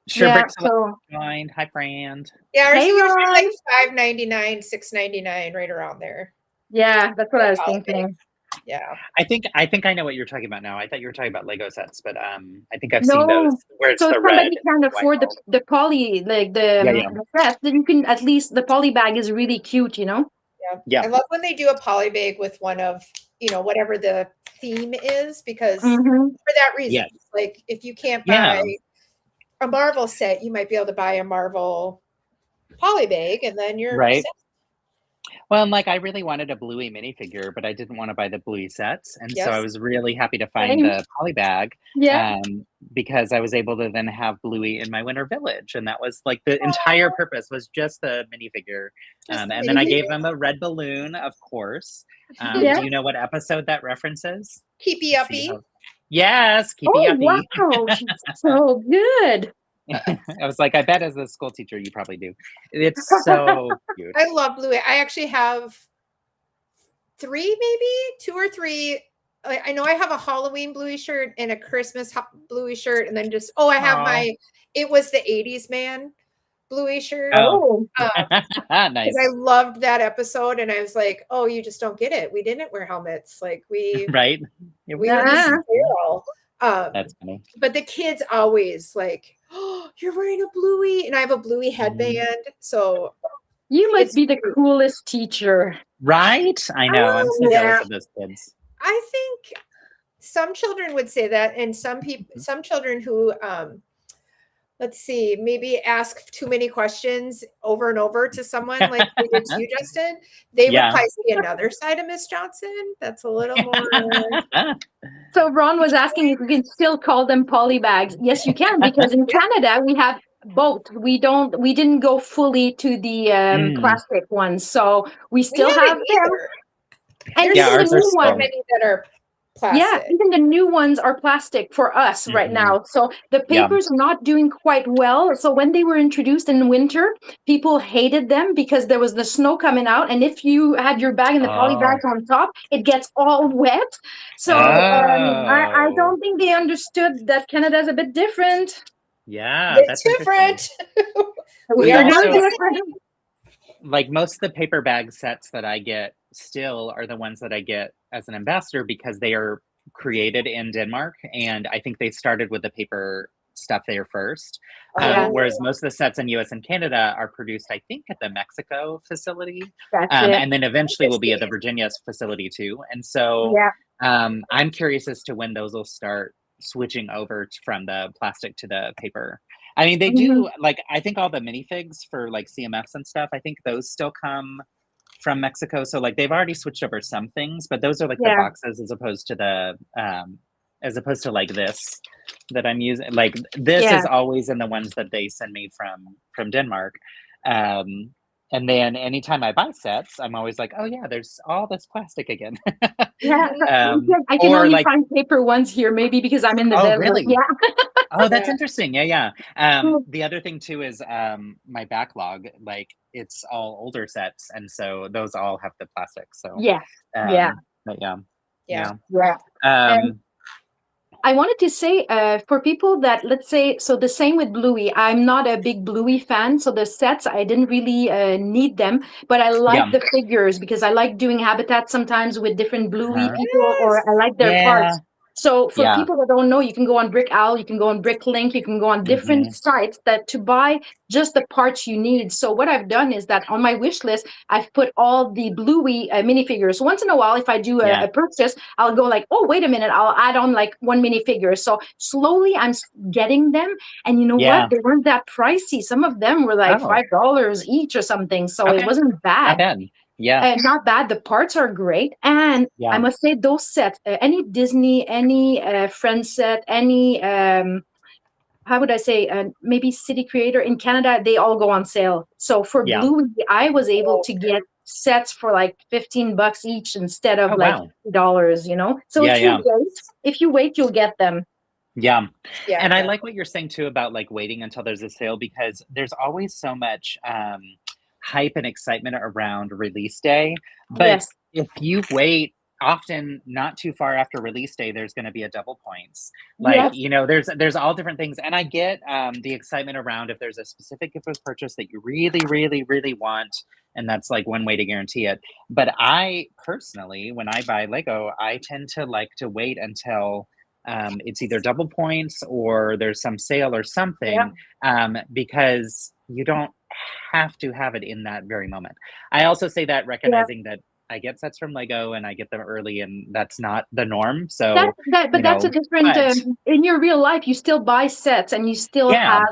Sure, Yeah. Bricks So mind. Hi, Brand. Yeah, ours hey are usually Ron. like $5.99, $6.99, right around there. Yeah, that's what I was Holiday. thinking. Yeah. I think I know what you're talking about now. I thought you were talking about Lego sets, but I think I've seen those No. where it's So if the red somebody and can't white afford bulb. the poly like Yeah, yeah, the set, then you can at least the poly bag is really cute, you know? Yeah. yeah, I love when they do a poly bag with one of, whatever the theme is, because Mm-hmm. for that reason, yes, like if you can't buy yeah. a Marvel set, you might be able to buy a Marvel poly bag and then you're Right. set. Well, and like I really wanted a Bluey minifigure, but I didn't want to buy the Bluey sets, and so I Yes. was really happy to find Same. the poly bag, Yeah. because I was able to then have Bluey in my winter village, and that was like the entire purpose was just the minifigure. Just the And then I gave minifigure. him a red balloon, of course. Yeah. Do you know what episode that references? Keepy Let's see uppy. how. Yes, keepy Oh uppy. wow. She's so good. I was like, I bet as a school teacher you probably do. It's so cute. I love Bluey. I actually have two or three. I know I have a Halloween Bluey shirt and a Christmas Bluey shirt, and then I have Aw. it was the 80s man Bluey shirt. Oh, Oh. Because I nice. loved that episode, and I was like, "Oh, you just don't get it. We didn't wear helmets. Like Right? It was we were just Uh-huh. feral." That's funny. But the kids always like, "Oh, you're wearing a Bluey," and I have a Bluey Mhm. headband, so You must It's be the coolest teacher. Right? I know. I'm so yeah. jealous of those kids. I think some children would say that, and some children who let's see, maybe ask too many questions over and over to someone like we did to you, Justin. They would Yeah. probably see another side of Miss Johnson. That's a little more. So Ron was asking if we can still call them polybags. Yes, you can, because in Canada we have both. We didn't go fully to the plastic ones, so we still have them. And There's ours are so still. many that are plastic. Yeah, even the new ones are plastic for us right now. So the papers are not doing quite well. So when they were introduced in winter, people hated them because there was the snow coming out. And if you had your bag in the poly bags on top, it gets all wet. So I don't think they understood that Canada is a bit different. Yeah, that's different. We are different. Like most of the paper bag sets that I get still are the ones that I get as an ambassador because they are created in Denmark, and I think they started with the paper stuff there first. Whereas most of the sets in US and Canada are produced, I think, at the Mexico facility. And then eventually will be at the Virginia facility too. And so I'm curious as to when those will start switching over from the plastic to the paper. I mean, they do, like, I think all the minifigs for like CMFs and stuff, I think those still come from Mexico. So like they've already switched over some things, but those are like the boxes as opposed to like this that I'm using. Like this is always in the ones that they send me from Denmark. And then anytime I buy sets, I'm always like, oh yeah, there's all this plastic again. I can only find paper ones here, maybe because I'm in the desert. Really? Yeah. Oh, that's interesting. Yeah. The other thing too is my backlog, like it's all older sets, and so those all have the plastic. So but I wanted to say for people that, let's say, so the same with Bluey. I'm not a big Bluey fan, so the sets, I didn't really need them, but I like the figures because I like doing habitats sometimes with different Bluey people, or I like their parts. So for people that don't know, you can go on Brick Owl, you can go on Bricklink, you can go on different sites that to buy just the parts you need. So what I've done is that on my wish list, I've put all the Bluey minifigures. Once in a while, if I do a purchase, I'll go like, oh, wait a minute, I'll add on like one minifigure. So slowly I'm getting them. And you know what? They weren't that pricey. Some of them were like $5 each or something. So it wasn't bad. Not bad. Yeah. Not bad. The parts are great. And I must say those sets, any Disney, any Friends set, any, how would I say, maybe City Creator in Canada, they all go on sale. So for Bluey, I was able to get sets for like $15 each instead of $50, you know? So if you wait, you'll get them. Yeah. And I like what you're saying too about like waiting until there's a sale, because there's always so much hype and excitement around release day. But if you wait, often not too far after release day, there's going to be a double points. Like, you know, there's all different things. And I get the excitement around if there's a specific gift of purchase that you really, really, really want. And that's like one way to guarantee it. But I personally, when I buy Lego, I tend to like to wait until it's either double points or there's some sale or something, because you don't have to have it in that very moment. I also say that recognizing that I get sets from Lego and I get them early, and that's not the norm. So that's a different in your real life, you still buy sets and you still have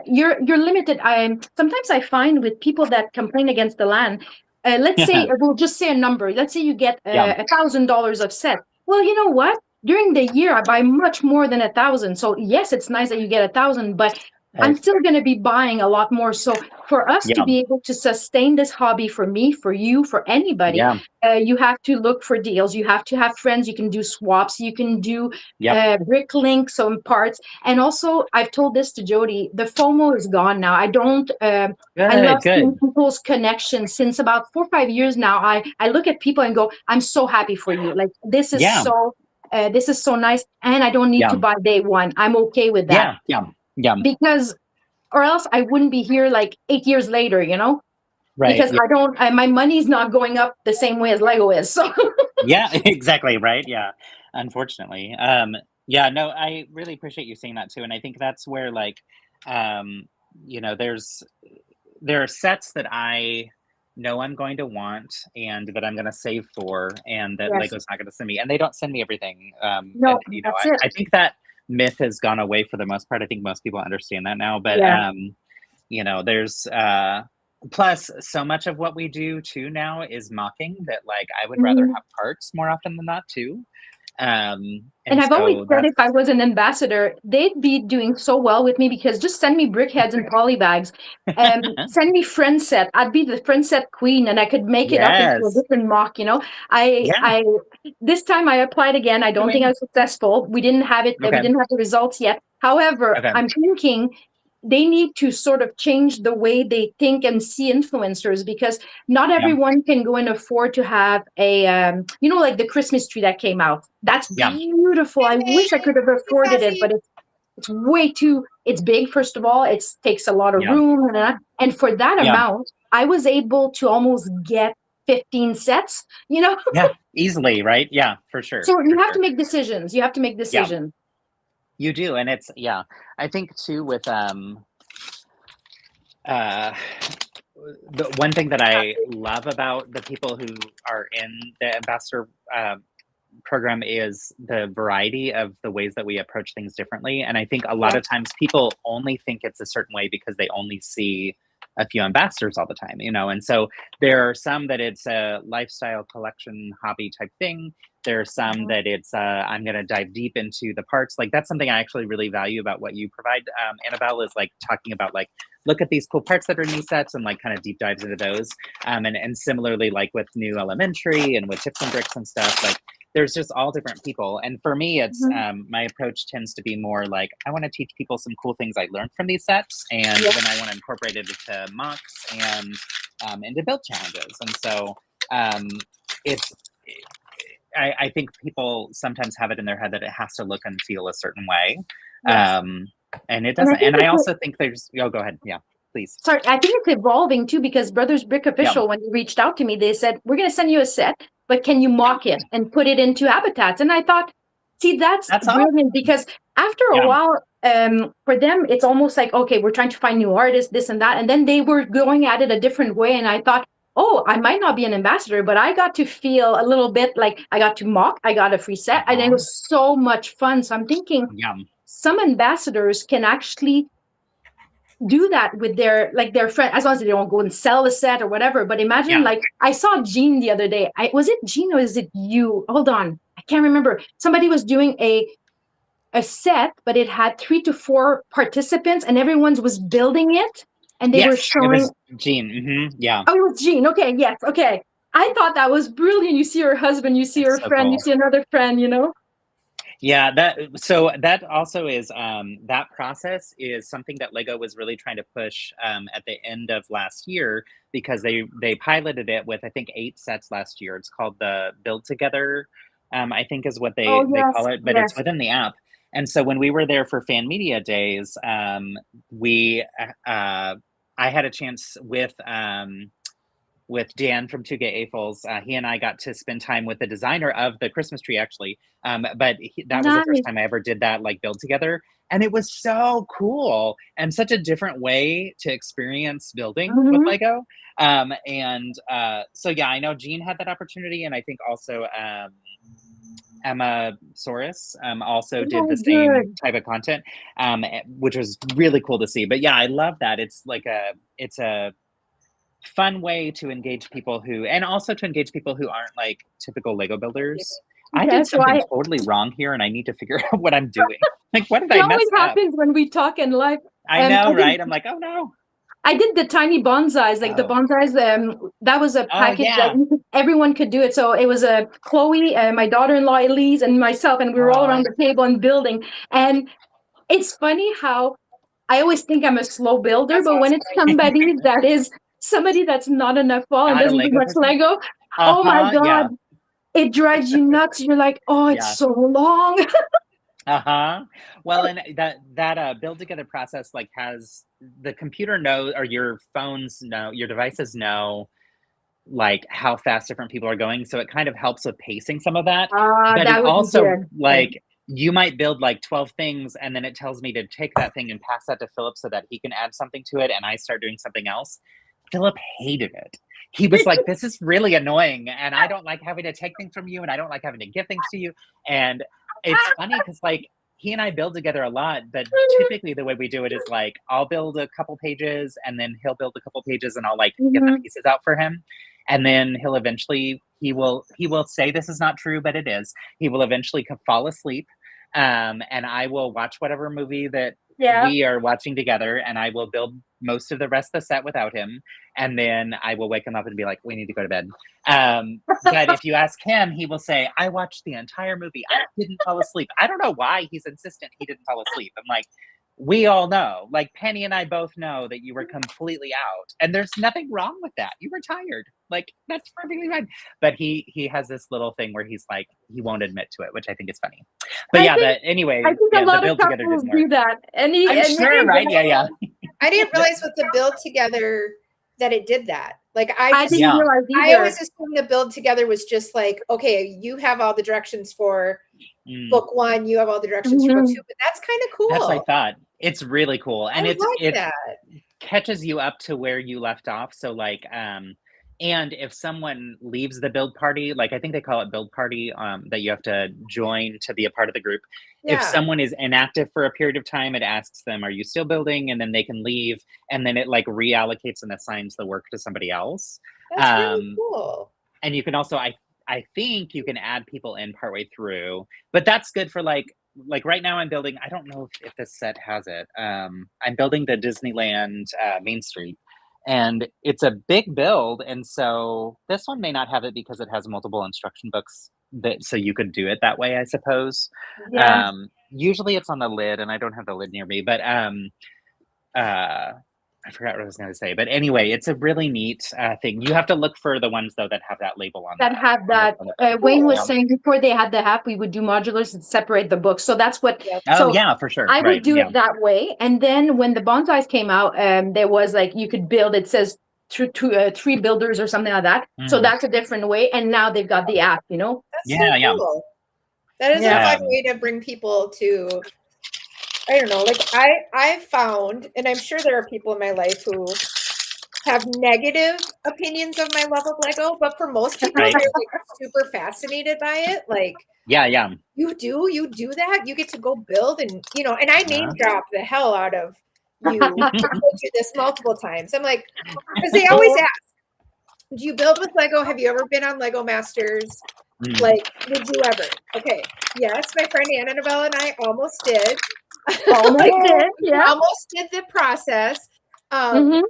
you're limited. Sometimes I find with people that complain against the land, let's say we'll just say a number. Let's say you get $1,000 of set. Well, you know what? During the year, I buy much more than 1,000. So yes, it's nice that you get 1,000, but I'm still going to be buying a lot more. So for us to be able to sustain this hobby, for me, for you, for anybody, you have to look for deals. You have to have friends. You can do swaps. You can do brick links on parts. And also, I've told this to Jody, the FOMO is gone now. I don't, I love seeing people's connections. Since about 4 or 5 years now, I look at people and go, I'm so happy for you. Like, this is so nice. And I don't need to buy day one. I'm okay with that. Because, or else I wouldn't be here like 8 years later, you know? Right. Because I don't, my money's not going up the same way as Lego is. So exactly. Right. Yeah. Unfortunately. No, I really appreciate you saying that too. And I think that's where like, you know, there's there are sets that I know I'm going to want and that I'm going to save for, and that Yes. Lego's not going to send me, and they don't send me everything. No, And that's it. I think that myth has gone away for the most part. I think most people understand that now, but Yeah. there's plus so much of what we do too now is mocking that, like, I would rather Mhm. have parts more often than not too. And I've always So said that's if I was an ambassador, they'd be doing so well with me because just send me brickheads and poly bags. Send me friend set. I'd be the friend set queen, and I could make it up into a yes, different mock. I yeah, I this time I applied again. I don't think I was successful. We didn't have it. We okay, didn't have the results yet. However, okay, I'm thinking they need to sort of change the way they think and see influencers, because not yeah, everyone can go and afford to have a like the Christmas tree that came out. That's yeah, beautiful. I wish I could have Hey, afforded it, but Sassy. it's way too, it's big. First of all, it takes a lot of yeah, room, and for that yeah, amount I was able to almost get 15 sets. yeah, easily, right? Yeah, for sure, So you for have to sure. make decisions. You have to make Yeah, decisions. you do, and it's yeah. I think too with uh the one thing that I love about the people who are in the ambassador program is the variety of the ways that we approach things differently. And I think a lot Yeah. of times people only think it's a certain way because they only see a few ambassadors all the time, And so there are some that it's a lifestyle collection hobby type thing. There are some Mhm. that it's I'm going to dive deep into the parts. Like that's something I actually really value about what you provide, Annabelle, is like talking about like look at these cool parts that are in these sets and like kind of deep dives into those. And similarly, like with new elementary and with tips and bricks and stuff, like there's just all different people. And for me, it's Mhm. my approach tends to be more like I want to teach people some cool things I learned from these sets, and Yeah. then I want to incorporate it into mocks and into build challenges. And so um, it's I think people sometimes have it in their head that it has to look and feel a certain way, Yes. and it And I doesn't. think And I it's also think there's go ahead, yeah, please, sorry, I think it's evolving too, because Brothers Brick yeah, Official, when they reached out to me, they said, we're going to send you a set, but can you yeah, mock it and put it into habitats? And I thought, see, that's that's all, brilliant, because after a yeah, while, for them, it's almost like, okay, we're trying to find new artists, this and that. And then they were going at it a different way. And I thought, oh, I might not be an ambassador, but I got to feel a little bit like I got to mock, I got a free set, and it uh-huh. was so much fun. So I'm thinking Yeah, some ambassadors can actually do that with their friend, as long as they don't go and sell the set or whatever. But imagine, yeah, like, I saw Jean the other day. Was it Jean or is it you? Hold on, I can't remember. Somebody was doing a set, but it had 3 to 4 participants, and everyone's was building it, and they were yes, it showing. was Jean. Yeah, Oh, it was Jean. Okay, yes, okay. I thought that was brilliant. You see her husband, you see it's her so friend, you cool. see another friend. Yeah, that also is that process is something that Lego was really trying to push at the end of last year because they piloted it with I think 8 sets last year. It's called the Build Together, I think is what Oh they call yes, it, but it's yes. within the app. And so when we were there for Fan Media Days, we I had a chance with Dan from Two Gay Aphils. He and I got to spend time with the designer of the Christmas tree, actually. That was the first Nice. time I ever did that, like build together. And it was so cool and such a different way to experience building with Mhm. Lego. So, yeah, I know Jean had that opportunity. And I think also Emma Soros also did the Oh, same good. type of content, which was really cool to see. But yeah, I love that. It's a fun way to engage people who and also to engage people who aren't like typical Lego builders. I did Yes, something why? totally wrong here and I need to figure out what I'm doing. Like, what did It I always mess up? happens when we talk in life. I know, I did right? I'm like, oh no. I did the tiny bonsais, like the Oh, bonsais. That was a oh package that yeah. everyone could do it. So it was a Chloe, my daughter-in-law Elise, and myself, and we were all around Oh, the table and building. And it's funny how I always think I'm a slow builder, That's but when awesome. it's somebody that's not enough ball and not a doesn't do Lego much person? Lego, oh my Uh-huh. God, Yeah. it drives you nuts. You're like, oh, it's Yeah. so long. Uh-huh. Well, and that build together process like has the computer know or your phones know, your devices know like how fast different people are going. So it kind of helps with pacing some of that. But it That would be also good. like you might build like 12 things, and then it tells me to take that thing and pass that to Philip so that he can add something to it, and I start doing something else. Philip hated it. He was like, this is really annoying, and I don't like having to take things from you, and I don't like having to give things to you. And it's funny because like he and I build together a lot, but typically the way we do it is like I'll build a couple pages, and then he'll build a couple pages, and I'll like get the pieces out for him. And then he'll eventually he will say this is not true, but it is. He will eventually fall asleep, and I will watch whatever movie that we are watching together, and I will build most of the rest of the set without him, and then I will wake him up and be like, we need to go to bed. But if you ask him, he will say, I watched the entire movie, I didn't fall asleep. I don't know why he's insistent he didn't fall asleep. I'm like, we all know, like Penny and I both know that you were completely out, and there's nothing wrong with that. You were tired, like that's perfectly fine. But he has this little thing where he's like, he won't admit to it, which I think is funny. But but anyway, I think a lot of couples do that. I'm sure, right? Yeah. I didn't realize with the build together that it did that. Like I didn't realize either. I always assumed the build together was just like, okay, you have all the directions for book 1, you have all the directions for book 2, but that's kind of cool. That's what I thought. It's really cool, and it that. catches you up to where you left off. So like, and if someone leaves the build party, like I think they call it build party, that you have to join to be a part of the group. If someone is inactive for a period of time, it asks them, are you still building? And then they can leave, and then it like reallocates and assigns the work to somebody else. That's really cool. And you can also, I think you can add people in partway through, but that's good for like right now I'm building, I don't know if this set has it. I'm building the Disneyland Main Street, and it's a big build. And so this one may not have it because it has multiple instruction books so you could do it that way, I suppose. Usually it's on the lid, and I don't have the lid near me, but I forgot what I was going to say, but anyway, it's a really neat thing. You have to look for the ones though that have that label on. That have that. Wayne was saying before they had the app, we would do modulars and separate the books. So that's what. Oh yeah, for sure. I would do it that way, and then when the bonsais came out, there was like you could build. It says 3 builders or something like that. So that's a different way, and now they've got the app. You know. That's so cool. That is a fun way to bring people to. I don't know, like I've found, and I'm sure there are people in my life who have negative opinions of my love of Lego, but for most people, they're like super fascinated by it. Like, you do that, you get to go build, and you know, and I name drop the hell out of you. I've told you this multiple times. I'm like, because they always ask, do you build with Lego? Have you ever been on Lego Masters? Like, would you ever? Okay, yes, my friend Annabelle and I almost did. Almost did the process. I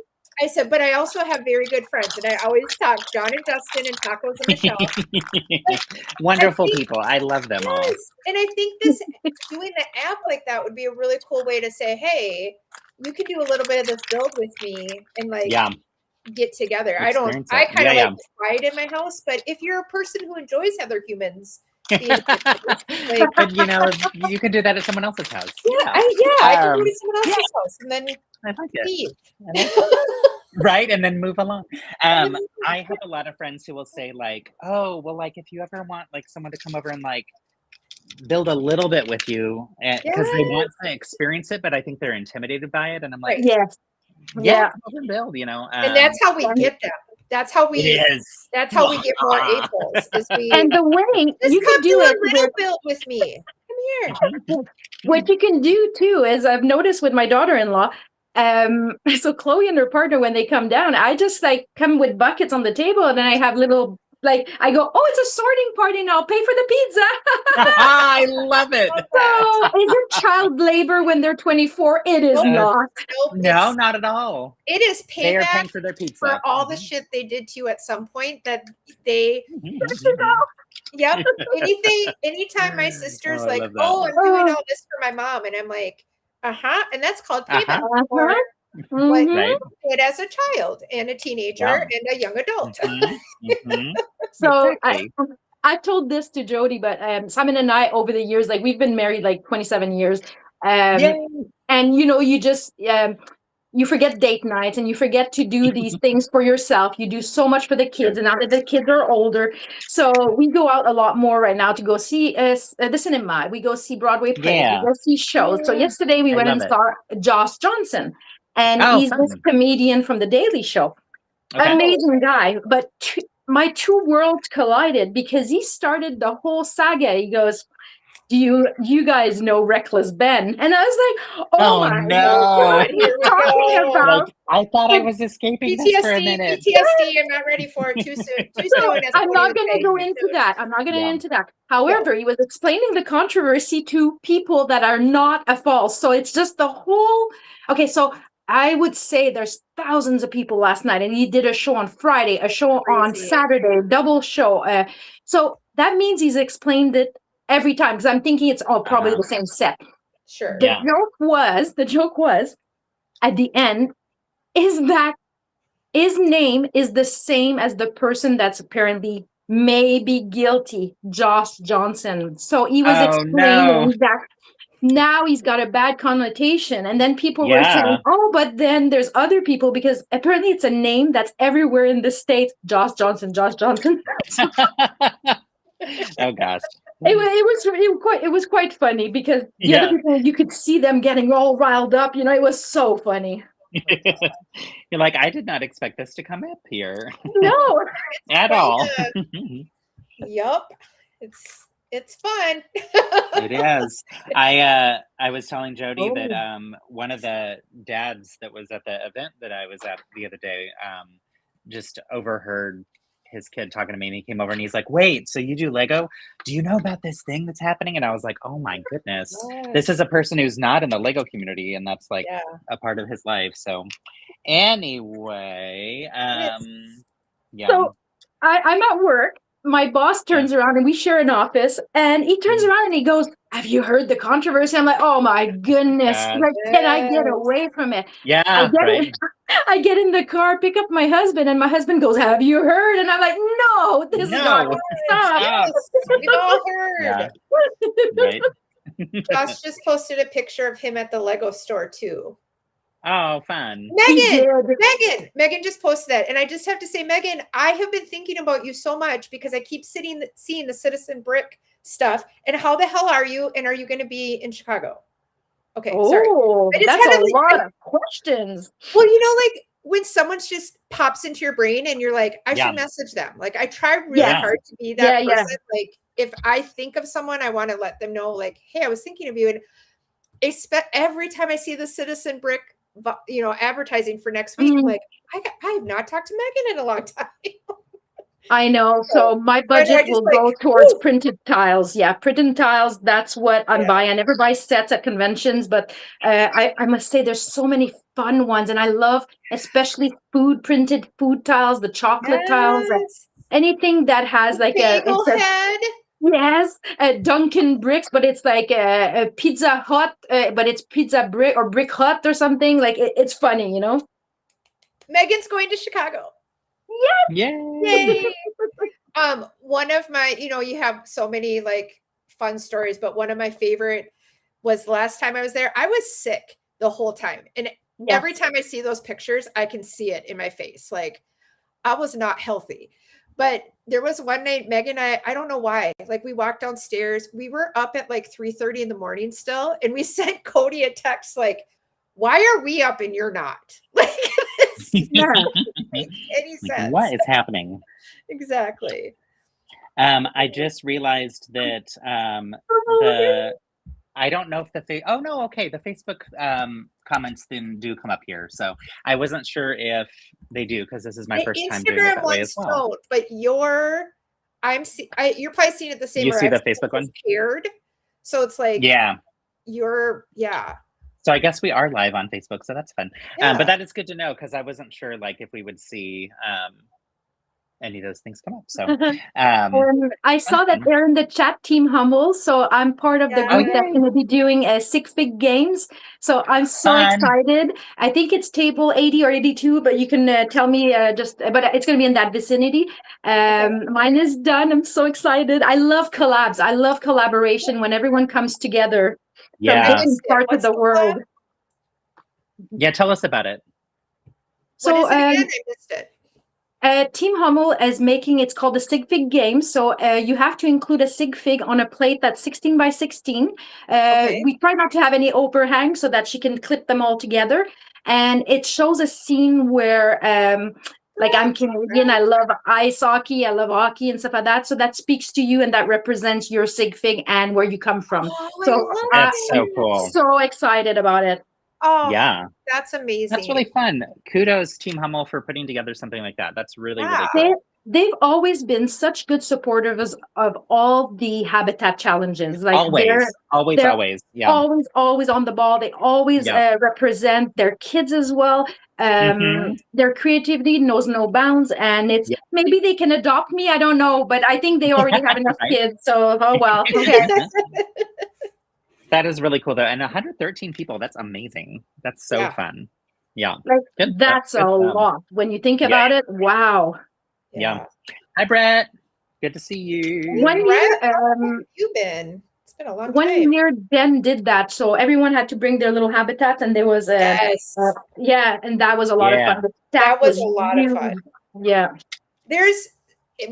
said, but I also have very good friends, and I always talk John and Justin and Tacos and Michelle. Wonderful people. I love them all. And I think doing the app like that would be a really cool way to say, hey, you can do a little bit of this build with me and like get together. I kind of like quiet in my house, but if you're a person who enjoys other humans, but you know, you can do that at someone else's house. I can go to someone else's house and then leave. Right, and then move along. I have a lot of friends who will say like, oh, well, like if you ever want like someone to come over and like build a little bit with you, because they want to experience it, but I think they're intimidated by it, and I'm like, build, you know. And that's how we get them. That's how we. That's how we get more Aprils. And the way you can do it, little build with me. Come here. What you can do too, as I've noticed with my daughter-in-law. So Chloe and her partner, when they come down, I just like come with buckets on the table, and then I have little. Like I go, oh, it's a sorting party, and I'll pay for the pizza. I love it. So, is it child labor when they're 24? It is not. No, not at all. It is payback. They are paying for their pizza for all the shit they did to you at some point. That they. Yep. Anytime my sister's like, oh, I'm doing all this for my mom, and I'm like, and that's called payback. Like it as a child and a teenager and a young adult. So I told this to Jody, but Simon and I over the years, like we've been married like 27 years. And you know, you just you forget date nights and you forget to do these things for yourself. You do so much for the kids, and now that the kids are older, so we go out a lot more right now to go see the cinema. We go see Broadway plays. We Yeah. go see shows. So yesterday we I went love and it. saw Josh Johnson, and Oh, he's this fun. comedian from The Daily Show. Okay. Amazing guy, but my two worlds collided because he started the whole saga. He goes, do you guys know Reckless Ben? And I was like, oh my no. God, he's talking about. Like, I thought I was escaping this for a PTSD, minute. PTSD. I'm not ready for it. Too soon. Too So soon. As I'm Cody not would going to say. go into that. I'm not going to Yeah. into that. However, he was explaining the controversy to people that are not a false. So it's just the whole. Okay, so I would say there's thousands of people last night, and he did a show on Friday, a show on Crazy. Saturday, double show. So that means he's explained it every time, because I'm thinking it's all probably the same set. Sure. The joke was at the end is that his name is the same as the person that's apparently may be guilty, Josh Johnson. So he was explaining that now he's got a bad connotation. And then people were saying, oh, but then there's other people, because apparently it's a name that's everywhere in the States. Josh Johnson, Josh Johnson. Oh gosh. It was quite funny, because the other people, you could see them getting all riled up. You know, it was so funny. You're like, I did not expect this to come up here. No, at all. Yup. It's fun. It is. I was telling Jody that one of the dads that was at the event that I was at the other day just overheard his kid talking to me, and he came over and he's like, wait, so you do Lego? Do you know about this thing that's happening? And I was like, oh my goodness. This is a person who's not in the Lego community, and that's like a part of his life. So anyway, So I'm at work. My boss turns around, and we share an office, and he turns around and he goes, have you heard the controversy? I'm like, oh my goodness. Like, can I get away from it? I get in the car, pick up my husband, and my husband goes, have you heard? And I'm like, no, this is not stop. We've all heard. Right. Josh just posted a picture of him at the Lego store too. Oh, fun. Megan just posted that. And I just have to say, Megan, I have been thinking about you so much, because I keep seeing the Citizen Brick stuff. And how the hell are you? And are you going to be in Chicago? Okay, sorry. That's a lot of questions. Well, you know, like when someone just pops into your brain and you're like, I should message them. Like, I try really hard to be that person. Like, if I think of someone, I want to let them know, like, hey, I was thinking of you. And every time I see the Citizen Brick, you know, advertising for next week, I'm like, I have not talked to Megan in a long time. I know. So my budget will go towards printed tiles. Yeah, printed tiles. That's what I'm buying. I never buy sets at conventions, but I must say there's so many fun ones, and I love especially printed food tiles, the chocolate tiles, anything that has like bagel head. Yes, Dunkin' Bricks, but it's like a Pizza Hut, but it's Pizza Brick or Brick Hut or something. Like it's funny, you know. Megan's going to Chicago. Yes. Yay! One of my, you know, you have so many like fun stories, but one of my favorite was the last time I was there. I was sick the whole time, and every time I see those pictures, I can see it in my face. Like, I was not healthy. But there was one night, Megan and I don't know why, like we walked downstairs, we were up at like 3:30 in the morning still. And we sent Cody a text like, why are we up and you're not? Like, this doesn't make any sense. What is happening? Exactly. I just realized that I don't know if the Facebook comments then do come up here. So I wasn't sure if they do, because this is my first time doing it that way as well. Don't, but you're probably seeing it the same way. You see the Facebook one? Scared. So it's like So I guess we are live on Facebook, so that's fun. But that is good to know, because I wasn't sure like if we would see any of those things come up. So I saw that they're in the chat, Team Humble. So I'm part of the group that's going to be doing Six Big Games. So I'm so excited. I think it's table 80 or 82, but you can tell me but it's going to be in that vicinity. Mine is done. I'm so excited. I love collabs. I love collaboration when everyone comes together from different parts of the world. Yeah, tell us about it. What So is it again? I missed it. Team Hummel is making, it's called the Sig Fig game. So you have to include a Sig Fig on a plate that's 16 by 16. Okay. We try not to have any overhang so that she can clip them all together. And it shows a scene where, like, I'm Canadian, I love ice hockey, I love hockey and stuff like that. So that speaks to you and that represents your Sig Fig and where you come from. Oh, So I love That's so it. cool. so excited about it. Oh, Yeah. that's amazing. That's really fun. Kudos, Team Hummel, for putting together something like that. That's really, really Yeah. cool. They've always been such good supporters of all the habitat challenges. Like Always. Yeah. always on the ball. They always Yeah. represent their kids as well. Their creativity knows no bounds, and it's Yeah. maybe they can adopt me. I don't know, but I think they already have enough Right. kids. So oh well, okay. That is really cool though, and 113 people. That's amazing. That's so fun. Yeah, Like good. that's Good a lot when you think about it. Wow. Yeah. Hi, Brett. Good to see you. One year, How have you been? It's been a long time. 1 year, Jen did that, so everyone had to bring their little habitats, and there was a yes. and that was a lot of fun. The That was a was lot of fun. Yeah. There's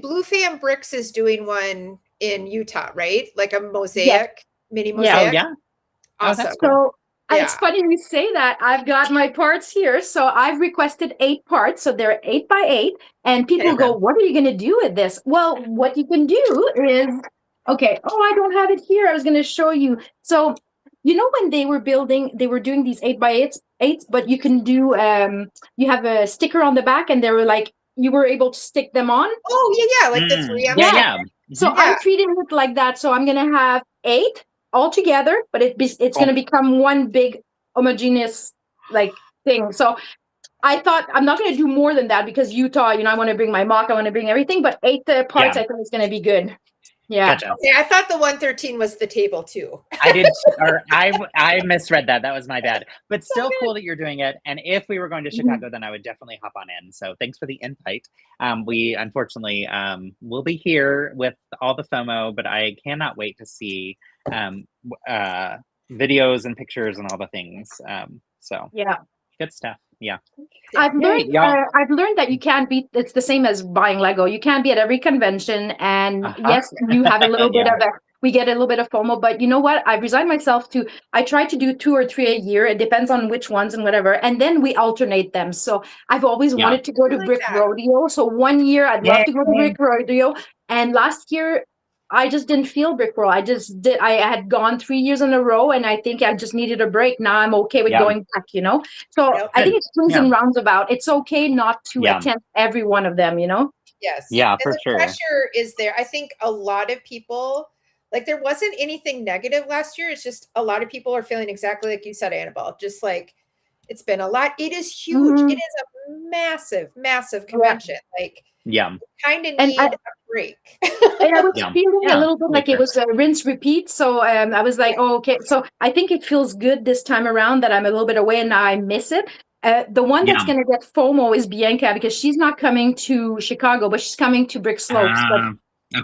Blue Fan Bricks is doing one in Utah, right? Like a mosaic, mini mosaic. Oh yeah. Awesome. Oh, that's cool. So it's funny you say that. I've got my parts here. So I've requested 8 parts. So they're 8 by 8. And people go, what are you going to do with this? Well, what you can do is, okay. Oh, I don't have it here. I was going to show you. So, you know, when they were doing these 8 by 8s, but you can do, you have a sticker on the back and they were like, you were able to stick them on. Oh, yeah. Like the 3M. Yeah. So I'm treating it like that. So I'm going to have 8 all together, but it's going to become one big homogeneous like thing. So I thought I'm not going to do more than that because Utah, you know, I want to bring my mock, I want to bring everything, but 8 parts I think is going to be good. Yeah. Gotcha. Okay, I thought the 113 was the table too. I did, or I misread that. That was my bad. But still cool that you're doing it. And if we were going to Chicago, then I would definitely hop on in. So thanks for the invite. We unfortunately will be here with all the FOMO, but I cannot wait to see videos and pictures and all the things. So yeah, good stuff. Yeah. I've learned that you can't be, it's the same as buying Lego. You can't be at every convention. And yes, you have a little bit of we get a little bit of FOMO, but you know what? I've resigned myself to, I try to do 2 or 3 a year. It depends on which ones and whatever. And then we alternate them. So I've always wanted to go to Brick Rodeo. So 1 year I'd love to go to Brick Rodeo. And last year I just didn't feel Brick Rodeo. I had gone 3 years in a row and I think I just needed a break. Now I'm okay with going back, you know? So I think it swings and roundabout. It's okay not to attend every one of them, you know? Yes. Yeah, and for sure. The pressure is there. I think a lot of people, like there wasn't anything negative last year. It's just a lot of people are feeling exactly like you said, Annabelle. Just like it's been a lot. It is huge. It is a massive, massive convention. Like kind of need a break. And I was feeling a little bit like it was a rinse repeat. So I was like, oh, okay. So I think it feels good this time around that I'm a little bit away and now I miss it. The one that's going to get FOMO is Bianca because she's not coming to Chicago, but she's coming to Brick Slopes. But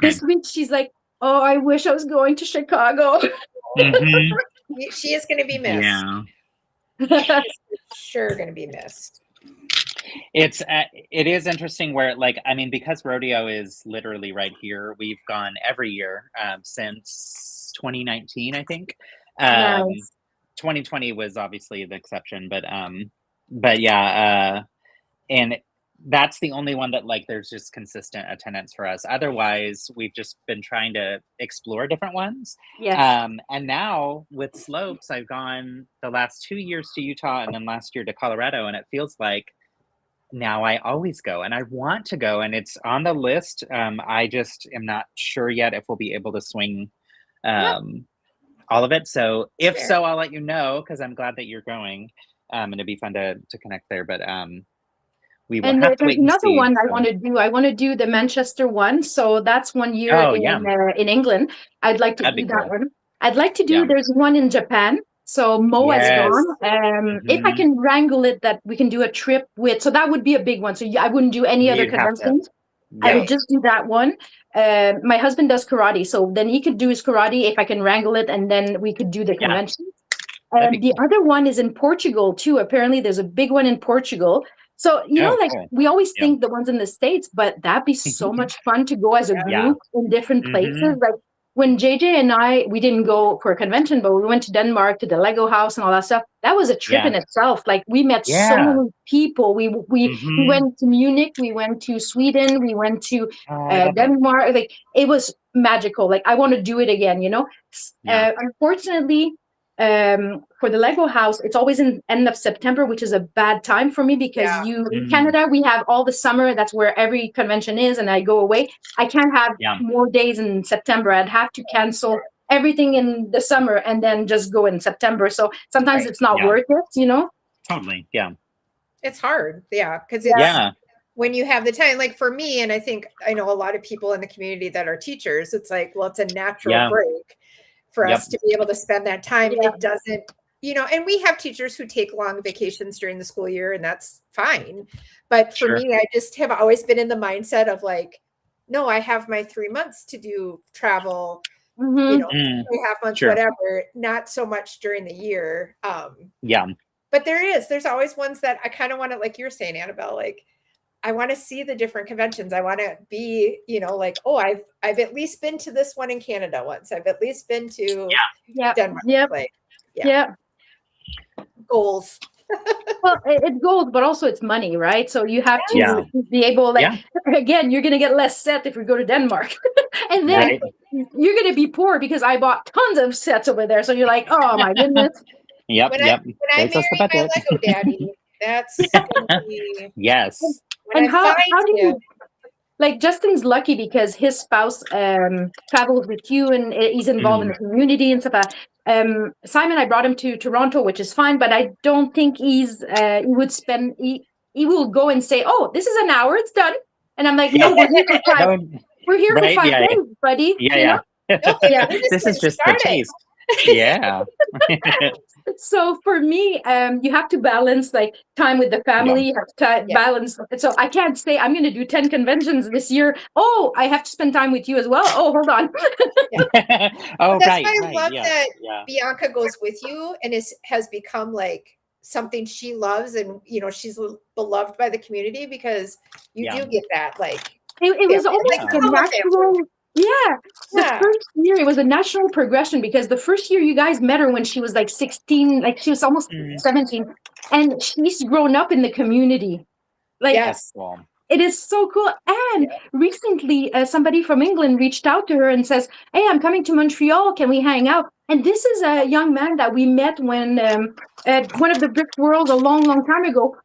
this week she's like, oh, I wish I was going to Chicago. She is going to be missed. Yeah. She's sure going to be missed. It is interesting where, like, I mean, because rodeo is literally right here, we've gone every year since 2019, I think. 2020 was obviously the exception, but yeah, and that's the only one that like there's just consistent attendance for us. Otherwise, we've just been trying to explore different ones. And now with Slopes, I've gone the last 2 years to Utah and then last year to Colorado, and it feels like now I always go and I want to go and it's on the list. I just am not sure yet if we'll be able to swing all of it. So if so, I'll let you know because I'm glad that you're going. And it'd be fun to connect there. But we will have to wait and see. There's another one I want to do. I want to do the Manchester one. So that's 1 year in England. I'd like to do that one. I'd like to do, there's one in Japan. So Mo has gone. If I can wrangle it, that we can do a trip with. So that would be a big one. So I wouldn't do any other conventions. I would just do that one. My husband does karate, so then he could do his karate if I can wrangle it, and then we could do the convention. And the other one is in Portugal too. Apparently, there's a big one in Portugal. So, like cool. we always think the ones in the States, but that'd be so much fun to go as a group in different places. Like when JJ and we didn't go for a convention, but we went to Denmark to the Lego house and all that stuff. That was a trip in itself. Like we met so many people. We went to Munich, we went to Sweden, we went to Denmark. Like it was magical. Like I want to do it again, Unfortunately, for the Lego house, it's always in end of September, which is a bad time for me because in Canada, we have all the summer. That's where every convention is, and I go away. I can't have more days in September. I'd have to cancel everything in the summer and then just go in September. So sometimes it's not worth it, Totally, yeah. It's hard, because when you have the time, like for me, and I know a lot of people in the community that are teachers, it's like, well, it's a natural break for us to be able to spend that time. It doesn't, and we have teachers who take long vacations during the school year, and that's fine. But for me, I just have always been in the mindset of like, no, I have my 3 months to do travel, 3.5 months, whatever, not so much during the year. But there's always ones that I kind of want to, like you're saying, Annabelle, like, I want to see the different conventions. I want to be, like, oh, I've at least been to this one in Canada once. I've at least been to Denmark. Like, goals. Well, it's goals, but also it's money, right? So you have to be able, like, again, you're going to get less sets if we go to Denmark. And then you're going to be poor because I bought tons of sets over there. So you're like, oh my goodness. When I marry my Lego daddy, that's gonna be, And how do you, like, Justin's lucky because his spouse travels with you and he's involved in the community and stuff. Simon, I brought him to Toronto, which is fine, but I don't think he will go and say, oh, this is an hour, it's done. And I'm like, no, we're here for 5 we're here for 5 days, buddy. This is just the taste. So for me, you have to balance like time with the family. You have to balance. So I can't say I'm going to do 10 conventions this year. Oh, I have to spend time with you as well. Oh, hold on. That's why I love that Bianca goes with you and has become like something she loves, and she's beloved by the community because you do get that like. It was almost like a natural. The first year it was a natural progression because the first year you guys met her when she was like 16, like she was almost 17, and she's grown up in the community. Like, it is so cool. And recently somebody from England reached out to her and says, hey, I'm coming to Montreal. Can we hang out? And this is a young man that we met when at one of the Brick Worlds a long, long time ago.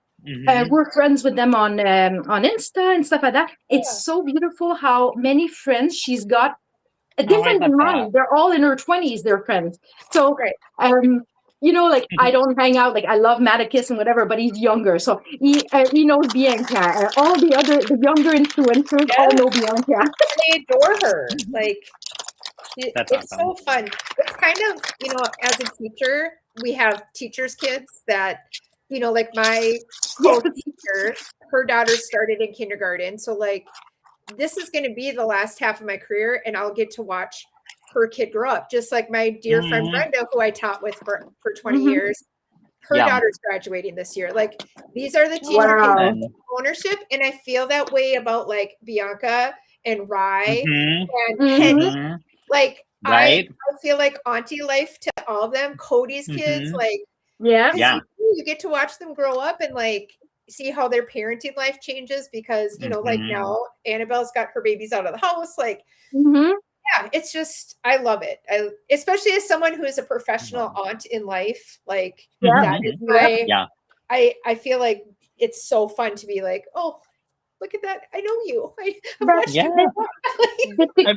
We're friends with them on Insta and stuff like that. It's so beautiful how many friends she's got. Different than mine. They're all in her 20s. They're friends. So, like I don't hang out. Like I love Maticus and whatever, but he's younger, so he knows Bianca. All the younger influencers all know Bianca. They adore her. Like it's awesome. So fun. It's kind of as a teacher, we have teachers' kids that. Like my co-teacher, her daughter started in kindergarten. So like, this is going to be the last half of my career and I'll get to watch her kid grow up. Just like my dear friend Brenda, who I taught with for 20 years, her daughter's graduating this year. Like these are the teacher kids ownership. And I feel that way about like Bianca and Rye and Penny. Like I feel like auntie life to all of them, Cody's kids, like, you get to watch them grow up and like see how their parenting life changes because like now Annabelle's got her babies out of the house, like it's just I love it. Especially as someone who is a professional aunt in life, like that is why I feel like it's so fun to be like, oh, look at that, I know you.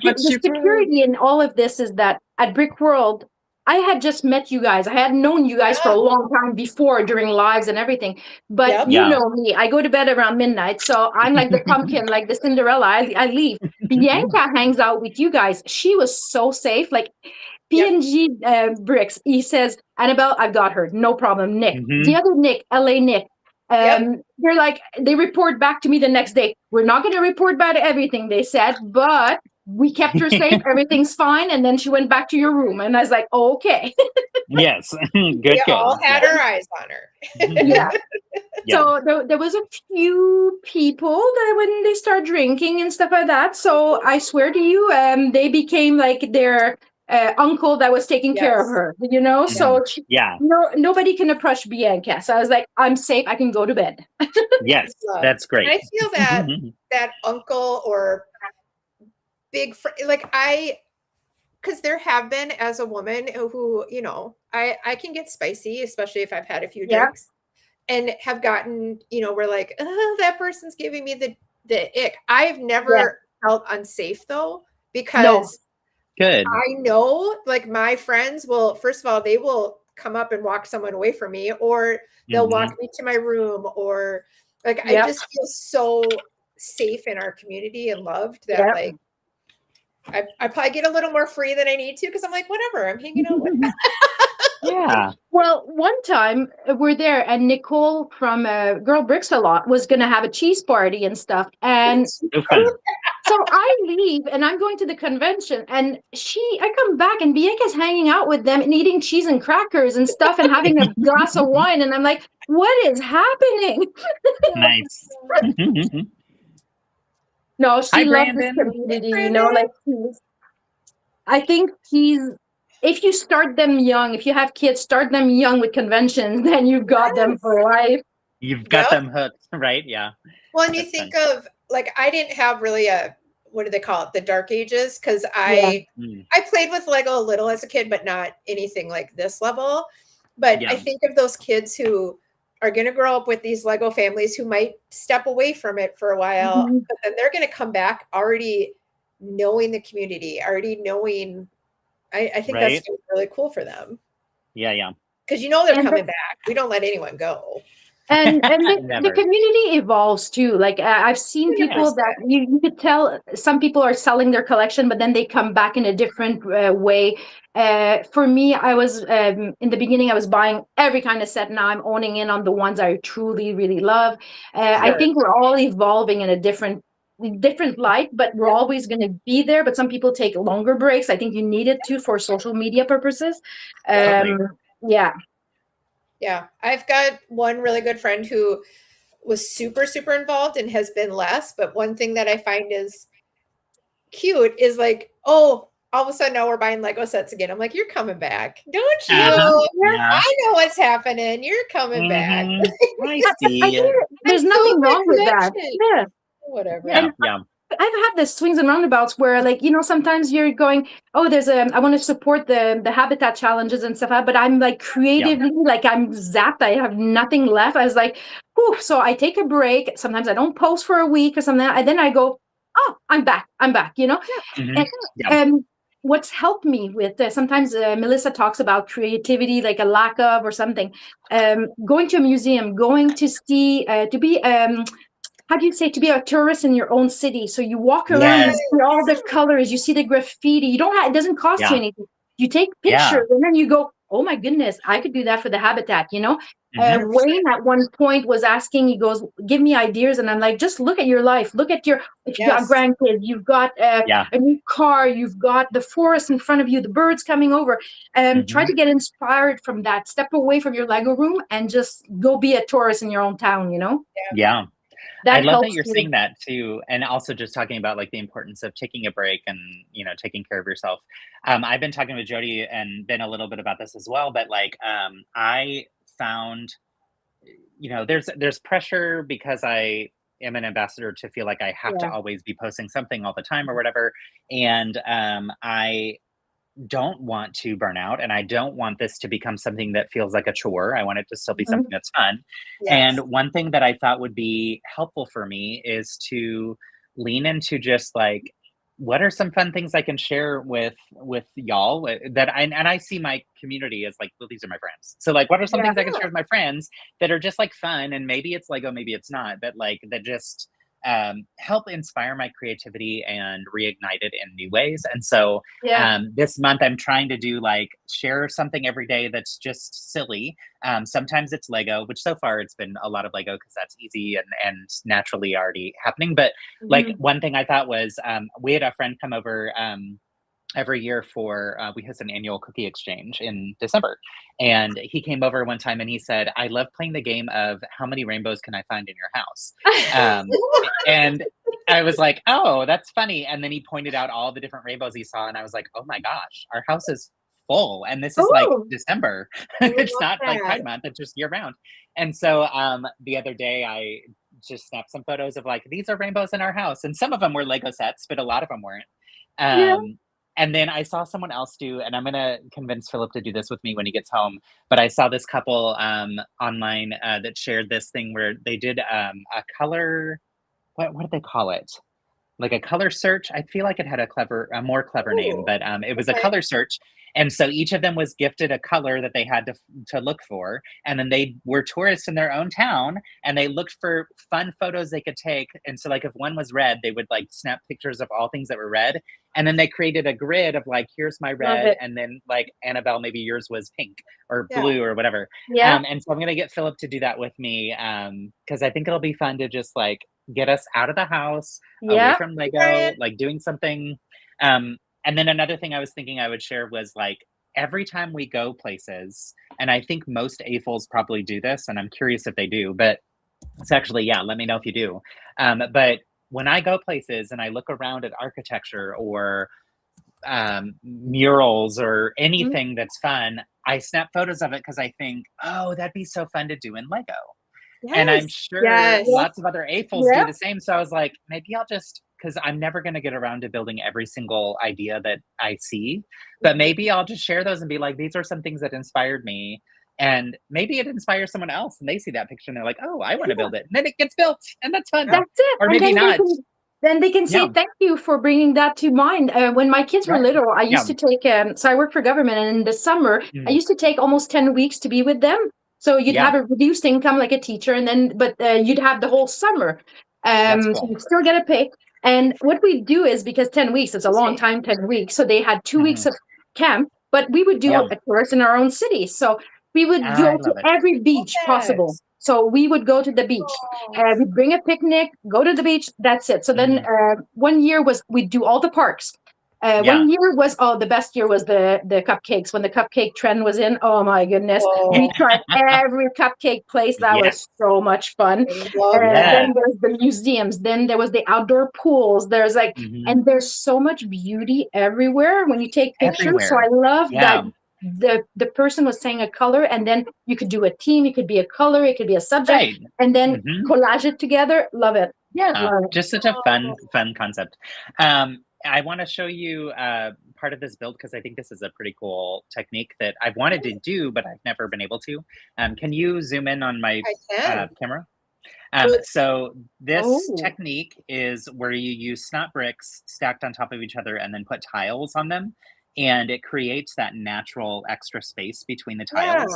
The security in all of this is that at Brick World I had just met you guys. I had known you guys for a long time before during lives and everything. But you know me, I go to bed around midnight. So I'm like the pumpkin, like the Cinderella. I leave. Bianca hangs out with you guys. She was so safe. Like P&G Bricks. He says, Annabelle, I've got her. No problem. Nick. The other Nick, LA Nick. They're like, they report back to me the next day. We're not going to report back everything they said, but we kept her safe. Everything's fine. And then she went back to your room. And I was like, oh, okay. Yes. Good We kids. all had our eyes on her. Yeah. Yeah. So there was a few people that when they start drinking and stuff like that. So I swear to you, they became like their uncle that was taking care of Yes. her, you know? So Yeah. nobody can approach Bianca. So I was like, I'm safe. I can go to bed. Yes, Love. that's great. And I feel that uncle or big friend, like because there have been, as a woman who, you know, I can get spicy, especially if I've had a few drinks, and have gotten, you know, we're like, oh, that person's giving me the ick. I've never felt unsafe though, because Good. I know, like, my friends will, first of all, they will come up and walk someone away from me, or they'll walk me to my room, or like, I just feel so safe in our community and loved that, like, I probably get a little more free than I need to, because I'm like, whatever, I'm hanging out with. Yeah. Well, one time we're there, and Nicole from Girl Bricks a Lot was going to have a cheese party and stuff. And So fun. so I leave, and I'm going to the convention, and I come back, and Bianca's hanging out with them and eating cheese and crackers and stuff and having a glass of wine. And I'm like, what is happening? Nice. No, she Hi, loves this Brandon. community, Hey, you know, like I think if you start them young, if you have kids, start them young with conventions, then you've got them for life. You've got them hooked, right? Yeah. Well, and you think of, like, I didn't have really what do they call it? The dark ages. Cause I played with Lego a little as a kid, but not anything like this level. But I think of those kids who are going to grow up with these Lego families who might step away from it for a while, but then they're going to come back already knowing the community, already knowing. I think that's really cool for them. Yeah, yeah. Because you know they're coming back. We don't let anyone go. And the community evolves too. Like I've seen people that you could tell some people are selling their collection, but then they come back in a different way. For me, I was in the beginning, I was buying every kind of set. Now I'm owning in on the ones I truly, really love. I think we're all evolving in a different light, but we're always going to be there. But some people take longer breaks. I think you need it too for social media purposes. Yeah, I've got one really good friend who was super, super involved and has been less. But one thing that I find is cute is like, oh, all of a sudden now we're buying Lego sets again. I'm like, you're coming back, don't you? I know what's happening. You're coming back. I see. There's nothing wrong with that. Yeah, whatever. Yeah. I've had the swings and roundabouts where, like, you know, sometimes you're going, oh, I want to support the habitat challenges and stuff, but I'm like creatively, like I'm zapped. I have nothing left. I was like, whew. So I take a break. Sometimes I don't post for a week or something. And then I go, oh, I'm back, you know? And what's helped me with sometimes Melissa talks about creativity, like a lack of or something. Going to a museum, going to see, to be, how do you say, to be a tourist in your own city? So you walk around, you see all the colors, you see the graffiti. You don't have, it doesn't cost you anything. You take pictures and then you go, oh my goodness, I could do that for the habitat, you know? Wayne at one point was asking, he goes, give me ideas. And I'm like, just look at your life. Look at if you got grandkids, you've got a new car, you've got the forest in front of you, the birds coming over. Try to get inspired from that. Step away from your Lego room and just go be a tourist in your own town, you know? Yeah. That I love that helps you're you. saying that too. And also just talking about like the importance of taking a break and, you know, taking care of yourself. I've been talking with Jody and been a little bit about this as well, but like, I found, you know, there's pressure because I am an ambassador to feel like I have to always be posting something all the time or whatever. And, I don't want to burn out, and I don't want this to become something that feels like a chore. I want it to still be something that's fun. And one thing that I thought would be helpful for me is to lean into just like, what are some fun things I can share with y'all that I see my community as like, well, these are my friends. So like, what are some things I can share with my friends that are just like fun? And maybe it's Lego, maybe it's not, but like that just help inspire my creativity and reignite it in new ways. And so Yeah. this month I'm trying to do like share something every day that's just silly. Sometimes it's Lego, which so far it's been a lot of Lego because that's easy and naturally already happening. But like Mhm. one thing I thought was we had a friend come over every year for we host an annual cookie exchange in December. And he came over one time and he said, I love playing the game of how many rainbows can I find in your house? And I was like, oh, that's funny. And then he pointed out all the different rainbows he saw, and I was like, oh my gosh, our house is full. And this is like Oh, December. I It's love not like that. Pride Month, it's just year round. And so the other day I just snapped some photos of like, these are rainbows in our house. And some of them were Lego sets, but a lot of them weren't. yeah. Um, and then I saw someone else do, and I'm gonna convince Philip to do this with me when he gets home. But I saw this couple online that shared this thing where they did a color. What did they call it? Like a color search. I feel like it had a more clever name, Ooh, but it was a okay. color search. And so each of them was gifted a color that they had to look for, and then they were tourists in their own town, and they looked for fun photos they could take. And so, like, if one was red, they would like snap pictures of all things that were red, and then they created a grid of like, here's my Love red, it. and then like Annabelle, maybe yours was pink or Yeah. blue or whatever. Yeah. And so I'm gonna get Philip to do that with me because I think it'll be fun to just like get us out of the house, away Yeah. from Hey, Brian. Lego, like doing something. And then another thing I was thinking I would share was like every time we go places, and I think most AFOLs probably do this, and I'm curious if they do, but it's actually, yeah, let me know if you do. But when I go places and I look around at architecture or murals or Mhm. anything that's fun, I snap photos of it because I think, oh, that'd be so fun to do in Lego. And I'm Yes. sure Yes. Yeah. lots of other AFOLs Yeah. do the same. So I was like, maybe I'll just, because I'm never going to get around to building every single idea that I see, but Mhm. maybe I'll just share those and be like, these are some things that inspired me. And maybe it inspires someone else and they see that picture and they're like, oh, I want to Yeah. build it. And then it gets built and that's fun. Yep. That's it. Or And maybe not. then they can say Yeah. thank you for bringing that to mind. When my kids were Right. little, I used Yeah. to take so I work for government, and in the summer I Mm, used to take almost 10 weeks to be with them. So you'd yeah. have a reduced income like a teacher, and then but you'd have the whole summer. That's So cool. you'd still get a pay. And what we do is, because 10 weeks is a long Interesting. time, 10 weeks. So they had 2 weeks Hmm. of camp, but we would do Yeah. a tours in our own city. So we would I go to love it. every Love beach that. possible. So we would go to the beach. Oh, We bring a picnic, go to the beach. That's it. So then Hmm. one year was we'd do all the parks. Yeah. One year was the best year was the cupcakes when the cupcake trend was in. Oh my goodness, we whoa. tried every cupcake place. That was Yes. so much fun. I love that. Yes. Then there's the museums. Then there was the outdoor pools. There's like Hmm. and there's so much beauty everywhere when you take pictures. So I Everywhere. love that Yeah. the person was saying a color, and then you could do a team. It could be a color. It could be a subject, Right. and then Hmm. collage it together. Love it. Yeah, Love it. just such a Oh, fun concept. I want to show you part of this build because I think this is a pretty cool technique that I've wanted to do, but I've never been able to. Can you zoom in on my I can. camera? So it's So this Oh, technique is where you use snot bricks stacked on top of each other and then put tiles on them, and it creates that natural extra space between the yeah. tiles.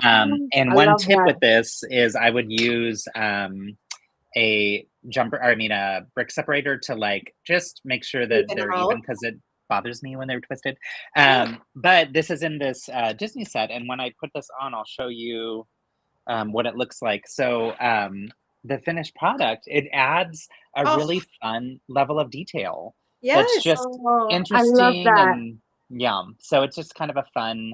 I And one love tip that. with this is I would use a a brick separator to like just make sure that Even they're out. even because it bothers me when they're twisted. Yeah. But this is in this Disney set, and when I put this on, I'll show you what it looks like. So the finished product, it adds a Oh, really fun level of detail that's yes. just Oh, I love interesting that. and yeah. So it's just kind of a fun,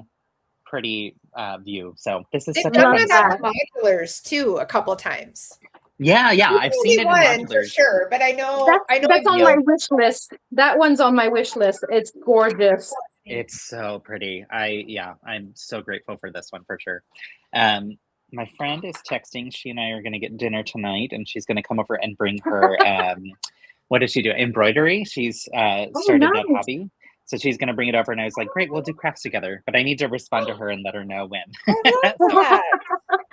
pretty view. So this is They've such a done Love fun that set. that. on modulars too a couple times. Yeah, yeah, I've seen Only it in one for modulars. sure, but I know That's I've on Yeah. my seen wish list. That one's on my wish list. It's gorgeous. It's so pretty. Yeah, I'm so grateful for this one for sure. Um, my friend is texting. She and I are going to get dinner tonight, and she's going to come over and bring her. What does she do? Embroidery. She's Oh, started that nice. hobby, so she's going to bring it over. And I was like, great, we'll do crafts together. But I need to respond to her and let her know when. I love that.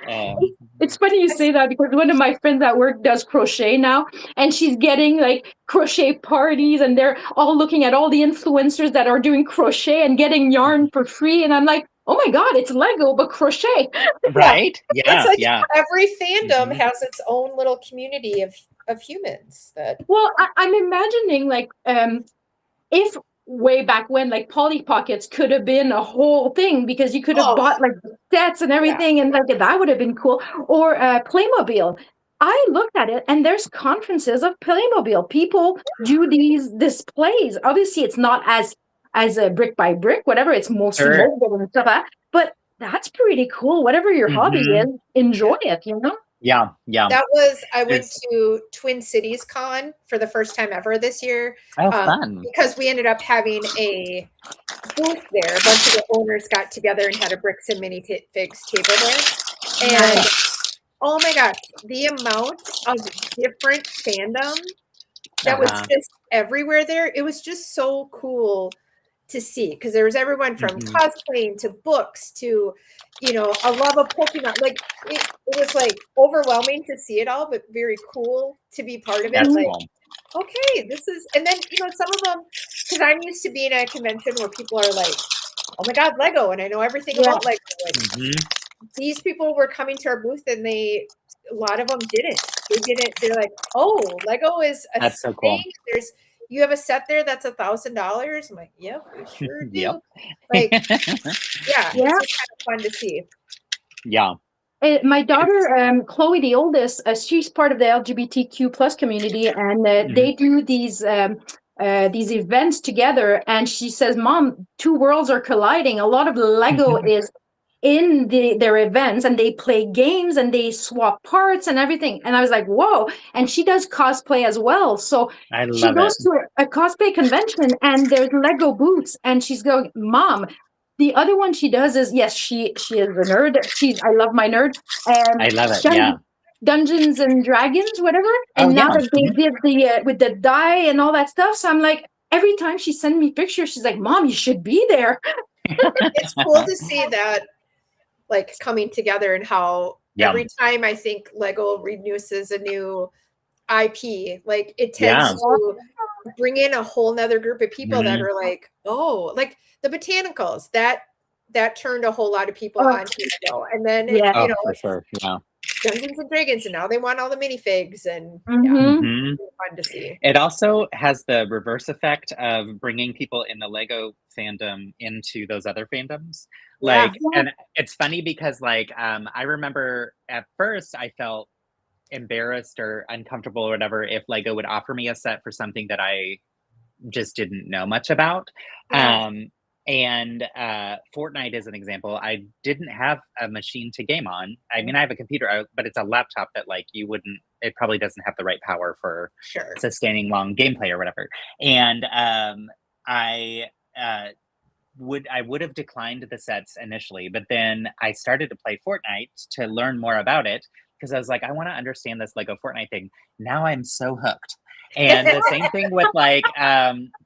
um, It's funny you That's say that because one of my friends at work does crochet now, and she's getting like crochet parties, and they're all looking at all the influencers that are doing crochet and getting yarn for free. And I'm like, oh my God, it's Lego, but crochet. yeah. right? It's Yeah, like yeah. every fandom Hmm. has its own little community of of humans that. Well, I'm imagining like if way back when like Polly Pockets could have been a whole thing because you could have bought like sets and everything, and like that would have been cool. Or Playmobil. I looked at it and there's conferences of Playmobil. People do these displays. Obviously, it's not as a brick by brick, whatever. It's mostly mobile and stuff. But that's pretty cool. Whatever your hobby is, enjoy it. You know. Yeah, yeah. I went to Twin Cities Con for the first time ever this year. Oh, fun. Because we ended up having a booth there. A bunch of the owners got together and had a bricks and minifigs table there. And oh my gosh, the amount of different fandom that was just everywhere there. It was just so cool to see, because there was everyone from cosplaying to books to, you know, a love of Pokemon. Like it was like overwhelming to see it all, but very cool to be part of it. That's like, cool. okay, this is, and then, you know, some of them, because I'm used to being at a convention where people are like, oh my God, Lego, and I know everything about Lego. Like, these people were coming to our booth and a lot of them didn't. They're like, oh, Lego is a That's thing. so cool. You have a set there that's $1,000. I'm like, yep, we sure do. Yep. Like, it's just kind of fun to see. Yeah. My daughter, Chloe, the oldest, she's part of the LGBTQ plus community, and they do these events together. And she says, "Mom, two worlds are colliding. A lot of Lego is in their events, and they play games and they swap parts and everything." And I was like, whoa. And she does cosplay as well. So she goes to a cosplay convention and there's Lego booths, and she's going, Mom. The other one she does is, yes, she is a nerd. I love my nerd. I love it. Dungeons and Dragons, whatever. And now that they did the with the die and all that stuff, so I'm like, every time she sends me pictures, she's like, Mom, you should be there. It's cool to see that, like, coming together, and how every time I think Lego releases a new IP, like it tends to bring in a whole nother group of people that are like, oh, like the Botanicals, that turned a whole lot of people on to Lego. And then you know, for sure. Dungeons and Dragons, and now they want all the minifigs, and fun to see. It also has the reverse effect of bringing people in the Lego fandom into those other fandoms. Like, and it's funny because, like, I remember at first I felt embarrassed or uncomfortable or whatever if Lego would offer me a set for something that I just didn't know much about. And Fortnite is an example. I didn't have a machine to game on. I mean, I have a computer, but it's a laptop that, like, it probably doesn't have the right power for sustaining long gameplay or whatever. And I would have declined the sets initially, but then I started to play Fortnite to learn more about it, because I was like, I want to understand this Lego Fortnite thing. Now I'm so hooked. And the same thing with, like,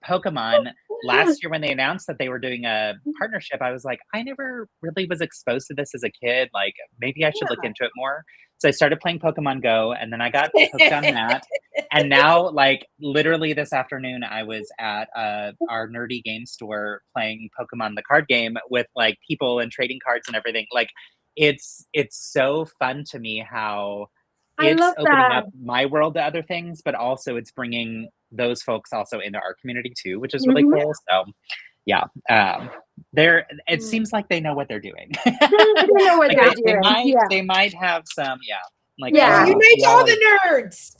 Pokemon. Last year when they announced that they were doing a partnership, I was like, I never really was exposed to this as a kid. Like, maybe I should look into it more. So I started playing Pokemon Go, and then I got hooked on that. And now, like, literally this afternoon, I was at our nerdy game store playing Pokemon the card game with, like, people and trading cards and everything. Like, it's so fun to me how it's opening up my world to other things, but also it's bringing those folks also into our community too, which is really cool. So it seems like they know what they're doing. They know what they're doing. They might have some, like, unite all the nerds.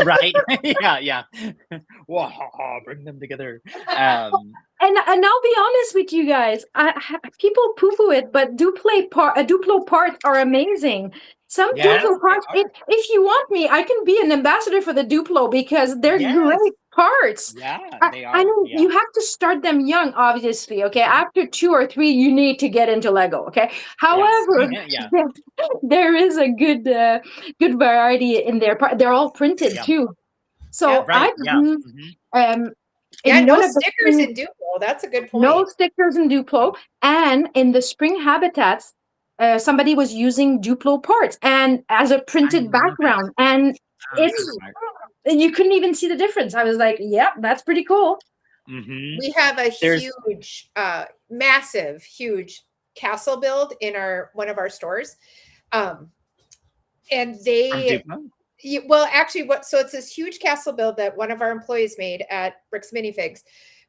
Right? yeah. Bring them together. And I'll be honest with you guys, people poo-poo it, but Duplo parts are amazing. Some Duplo parts, if you want me, I can be an ambassador for the Duplo, because they're great parts. Yeah, they are. I know you have to start them young, obviously. Okay, after 2 or 3, you need to get into Lego. Okay, however, there is a good variety in their part. They're all printed too. So I've used no stickers in Duplo. That's a good point. No stickers in Duplo, and in the spring habitats, somebody was using Duplo parts and as a printed background, and you couldn't even see the difference. I was like, "Yep, that's pretty cool." We have a huge, massive, huge castle build in one of our stores, and Well, actually, so it's this huge castle build that one of our employees made at Bricks Minifigs,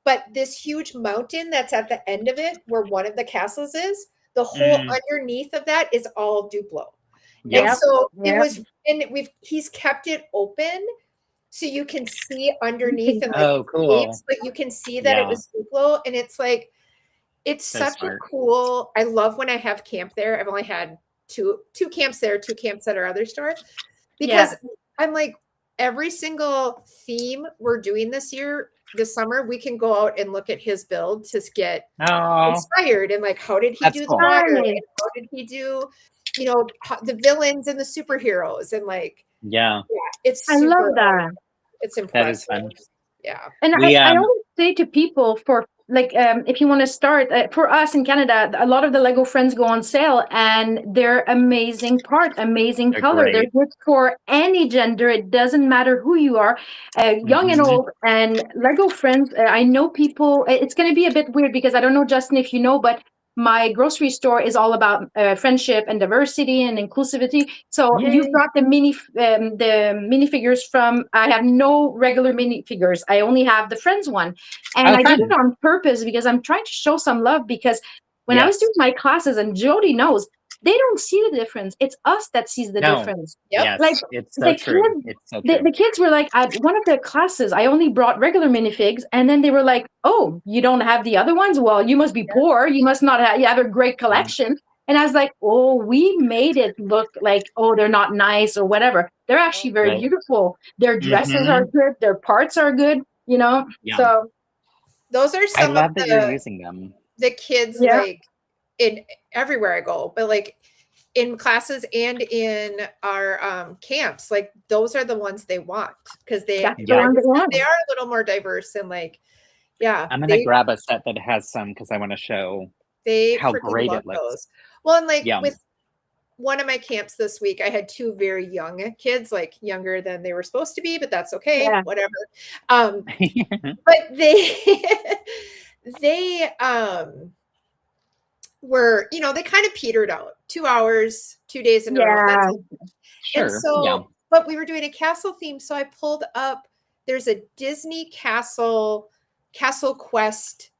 but this huge mountain that's at the end of it, where one of the castles is, the whole underneath of that is all Duplo. And so it was, and he's kept it open so you can see underneath and like waves, but you can see that it was Duplo, and it's like, it's such a cool. I love when I have camp there. I've only had two camps there, 2 camps at our other store, because I'm like, every single theme we're doing this summer, we can go out and look at his build to get inspired, and like, how did he do the water? And how did he do, the villains and the superheroes, and like, it's I love that. It's impressive. That is fun. Yeah. And I always say to people, for like, if you want to start, for us in Canada, a lot of the Lego Friends go on sale, and they're amazing parts, amazing color. They're good for any gender. It doesn't matter who you are, young and old. And Lego Friends, I know people, it's going to be a bit weird because I don't know, Justin, if you know, but my grocery store is all about friendship and diversity and inclusivity. So you've got the minifigures from. I have no regular minifigures. I only have the Friends one, and I did it on purpose because I'm trying to show some love. Because when I was doing my classes, and Jody knows, they don't see the difference. It's us that sees the difference. Yes, like it's so true. It's so true. The kids were like, at one of the classes, I only brought regular minifigs, and then they were like, "Oh, you don't have the other ones? Well, you must be poor. You must not have. You have a great collection." And I was like, "Oh, we made it look like, oh, they're not nice or whatever. They're actually very beautiful. Their dresses are good. Their parts are good. So those are some. I love that you're using them. The kids like in everywhere I go, but like in classes and in our camps, like those are the ones they want, because they are a little more diverse, and like, I'm gonna grab a set that has some because I want to show how great it looks. Those. Well, and like with one of my camps this week, I had 2 very young kids, like younger than they were supposed to be, but that's okay, whatever. But they were, they kind of petered out. 2 hours, 2 days in a row. And so, but we were doing a castle theme, so I pulled up. There's a Disney Castle Quest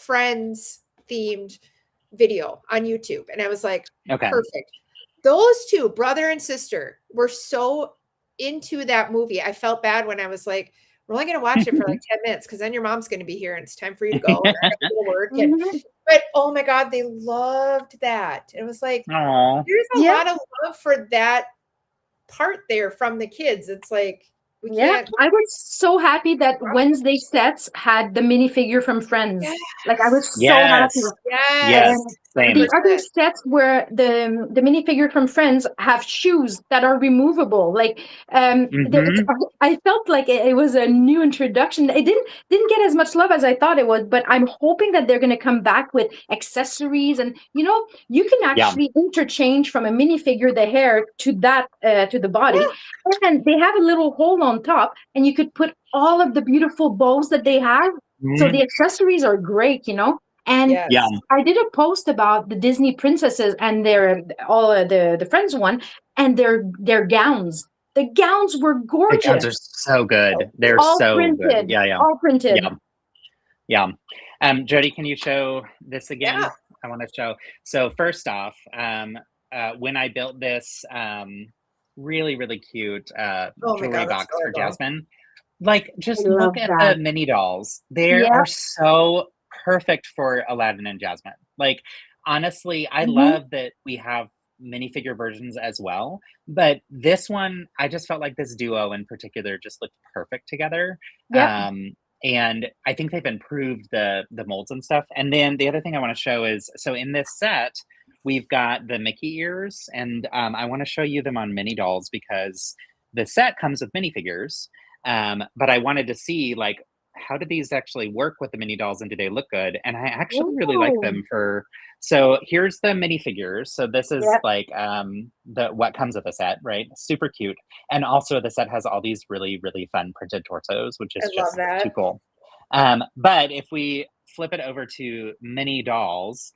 Friends themed video on YouTube, and I was like, perfect. Those 2, brother and sister, were so into that movie. I felt bad when I was like, we're only going to watch it for like 10 minutes because then your mom's going to be here and it's time for you to go. And I have to go to work. But oh my God, they loved that. It was like, there's a lot of love for that part there from the kids. It's like, I was so happy that Wednesday sets had the minifigure from Friends. Like, I was so happy. The other sets where the minifigure from Friends have shoes that are removable. Like, I felt like it was a new introduction. It didn't get as much love as I thought it would, but I'm hoping that they're going to come back with accessories, and you can actually interchange from a minifigure the hair to the body, and they have a little hole on top, and you could put all of the beautiful bows that they have. So the accessories are great, And I did a post about the Disney princesses and their the Friends one, and their gowns. The gowns were gorgeous. The gowns are so good. They're all so printed. good. All printed. Jody, can you show this again? I want to show. So first off, when I built this really, really cute jewelry box for Jasmine, like, just look at the mini dolls. They are so perfect for Aladdin and Jasmine. Like, honestly, I love that we have minifigure versions as well, but this one, I just felt like this duo in particular just looked perfect together. And I think they've improved the molds and stuff. And then the other thing I want to show is, so in this set, we've got the Mickey ears, and I want to show you them on mini dolls because the set comes with minifigures. But I wanted to see, like, how do these actually work with the mini dolls, and do they look good? And I actually really like them so here's the minifigures. So this is like what comes with the set, right? Super cute. And also the set has all these really, really fun printed torsos, which is just too cool. But if we flip it over to mini dolls,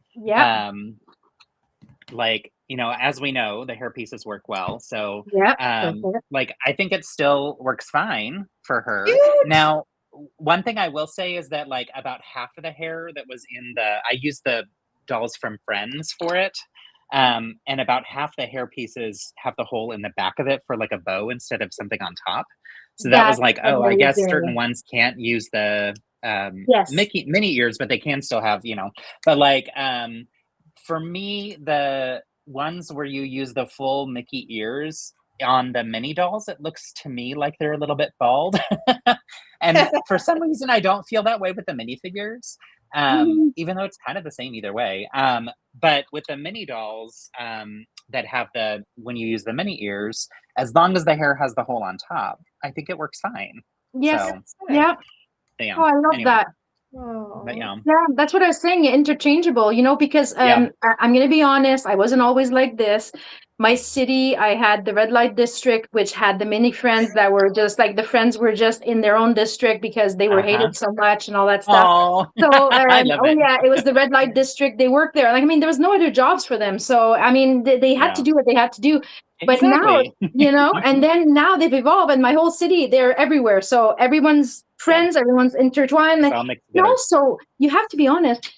like, you know, as we know, the hair pieces work well. So, Yeah. like, I think it still works fine for her. Cute. Now, one thing I will say is that, like, about half of the hair that was in I used the dolls from Friends for it. And about half the hair pieces have the hole in the back of it for like a bow instead of something on top. So that was That's like, oh, I guess certain amazing. ones can't use the Yes. Mickey mini ears, but they can still have, but like for me, the ones where you use the full Mickey ears on the mini dolls, it looks to me like they're a little bit bald. And for some reason, I don't feel that way with the minifigures, Mhm. even though it's kind of the same either way. But with the mini dolls that have when you use the mini ears, as long as the hair has the hole on top, I think it works fine. Yes. So, Yeah. yeah. Oh, I love Anyway, that. but Oh. yeah, Yeah, that's what I was saying, interchangeable, because yeah. I'm going to be honest, I wasn't always like this. My city, I had the red light district, which had the mini friends that were just like the friends were just in their own district because they were Uh huh. hated so much and all that stuff. Oh, So, I love oh it. yeah, it was the red light district. They worked there. Like, I mean, there was no other jobs for them. So, I mean, they had to Yeah, do what they had to do. But now, exactly. and then now they've evolved and my whole city, they're everywhere. So everyone's Yeah, friends, everyone's intertwined. it's And all mixed together. also, you have to be honest,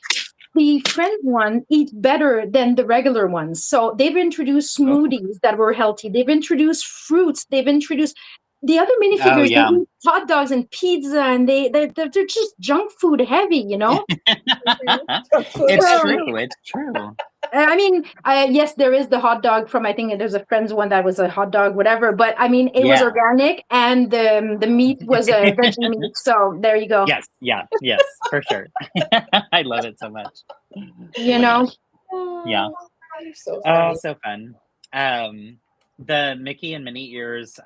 the friend one eat better than the regular ones. So they've introduced Oh, smoothies that were healthy. They've introduced fruits. They've introduced the other oh minifigures. They yeah. eat hot dogs and pizza, and they're just junk food heavy. Food It's So true. It's true. I mean, yes, there is the hot dog from I think there's a friend's one that was a hot dog, whatever. But I mean, it was Yeah. organic, and the meat was a veggie meat. So there you go. Yes. Yeah. Yes. For sure. I love it so much. Oh You my know. gosh. Yeah. Oh, you're so Oh, funny. so fun. The Mickey and Minnie ears,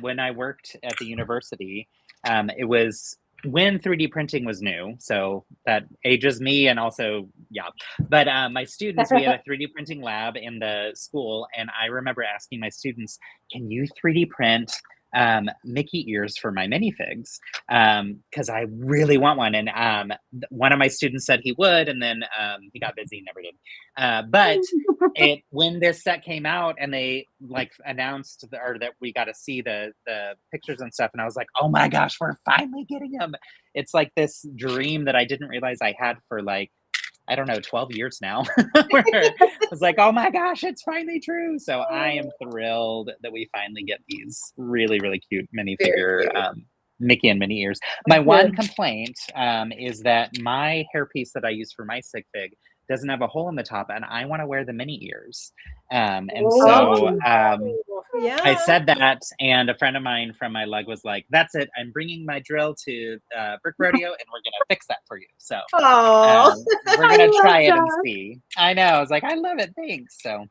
when I worked at the university, it was when 3D printing was new, so that ages me and also, yeah. But my students, we had a 3D printing lab in the school, and I remember asking my students, "Can you 3D print Mickey ears for my minifigs? Because I really want one." And one of my students said he would, and then he got busy and never did. But when this set came out and they like announced or that we got to see the pictures and stuff, and I was like, oh my gosh, we're finally getting them. It's like this dream that I didn't realize I had for like, I don't know, 12 years now. Where I was like, oh my gosh, it's finally true. So I am thrilled that we finally get these really, really cute Very minifigure cute. Mickey and Minnie ears. My one Good. complaint is that my hairpiece that I use for my stick fig doesn't have a hole in the top, and I want to wear the mini ears. And so Oh. Yeah. I said that, and a friend of mine from my lug was like, "That's it. I'm bringing my drill to Brick Rodeo, and we're gonna fix that for you." So Oh. we're I gonna love try it and that. see. I know. I was like, I love it. Thanks. So,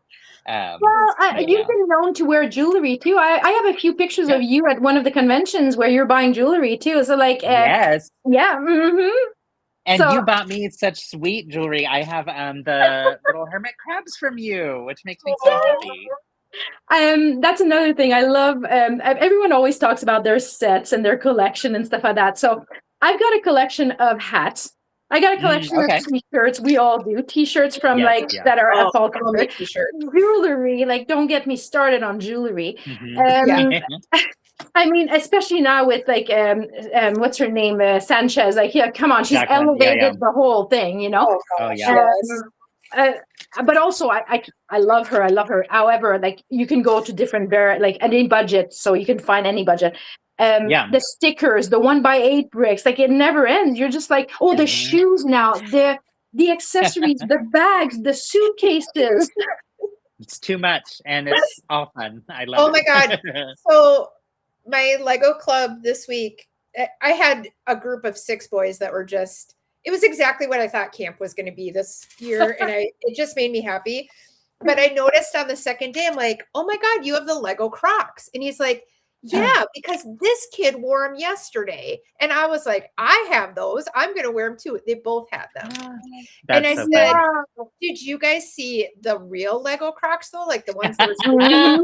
Well, but you've yeah, been known to wear jewelry too. I have a few pictures yeah, of you at one of the conventions where you're buying jewelry too. So like, yes. yeah. And So you bought me such sweet jewelry. I have the little hermit crabs from you, which makes me so happy. that's another thing I love. Everyone always talks about their sets and their collection and stuff like that. So I've got a collection of hats. I got a collection of Okay. t-shirts. We all do t-shirts from Yes. like Yeah. that are Oh, a fall I'll color. make t-shirts. Jewelry, like don't get me started on jewelry. Yeah. Um, I mean, especially now with like what's her name, Sanchez. Like, yeah, come on, she's Jacqueline. Yeah. Yeah. elevated the whole thing. Oh Oh gosh, yeah. yes. Uh, but also, I love her. I love her. However, like you can go to different like any budget, so you can find any budget. Yeah. The stickers, the 1x8 bricks, like it never ends. You're just like, oh, the Mhm. shoes now, the accessories, the bags, the suitcases. It's too much, and it's all fun. I love Oh my God. it. So my Lego club this week, I had a group of 6 boys that were just, it was exactly what I thought camp was going to be this year. And it just made me happy. But I noticed on the second day, I'm like, oh my God, you have the Lego Crocs. And he's like, yeah, because this kid wore them yesterday. And I was like, I have those. I'm going to wear them too. They both had them. And That's I so said, fun. did you guys see the real Lego Crocs though? Like the ones that were Mhm.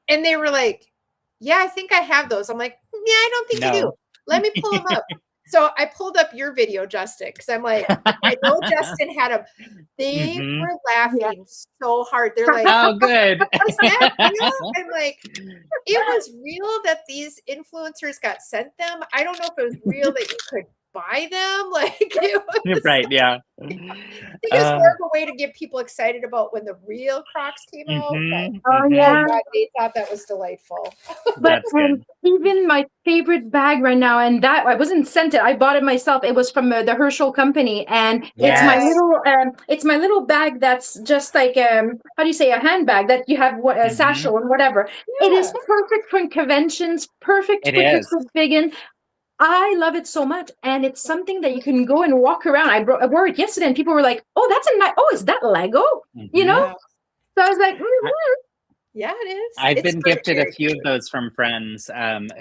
and they were like, yeah, I think I have those. I'm like, yeah, I don't think you do. No. Let me pull them up. So I pulled up your video, Justin, because I'm like, I know Justin had them. They were laughing so hard. They're like, oh, good. was that real? I'm like, it was real that these influencers got sent them. I don't know if it was real that you could buy them. Like, it was Right, yeah. I think it's more of a way to get people excited about when the real Crocs came out. Oh yeah, God, they thought that was delightful. but even my favorite bag right now, and that I wasn't sent it. I bought it myself. It was from the Herschel company, and it's my little bag that's just like how do you say, a handbag that you have a satchel and whatever. It is perfect for conventions, perfect for Christmas vegan. I love it so much, and it's something that you can go and walk around. I wore it yesterday, and people were like, "Oh, that's a nice. Oh, is that Lego?" You know. So I was like, yeah, it is. I've been gifted a few of those from friends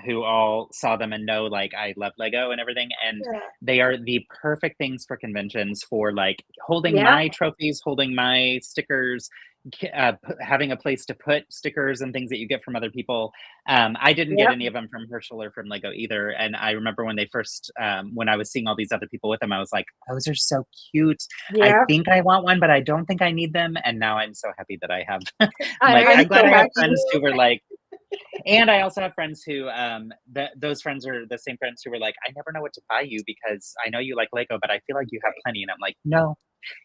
who all saw them and know like I love Lego and everything, and they are the perfect things for conventions, for like holding my trophies, holding my stickers, having a place to put stickers and things that you get from other people. I didn't get any of them from Herschel or from Lego either, and I remember when they first when I was seeing all these other people with them, I was like, those are so cute. I think I want one, but I don't think I need them, and now I'm so happy that I have. I'm glad I have friends who were like, and I also have friends who those friends are the same friends who were like, I never know what to buy you because I know you like Lego, but I feel like you have plenty, and I'm like, no,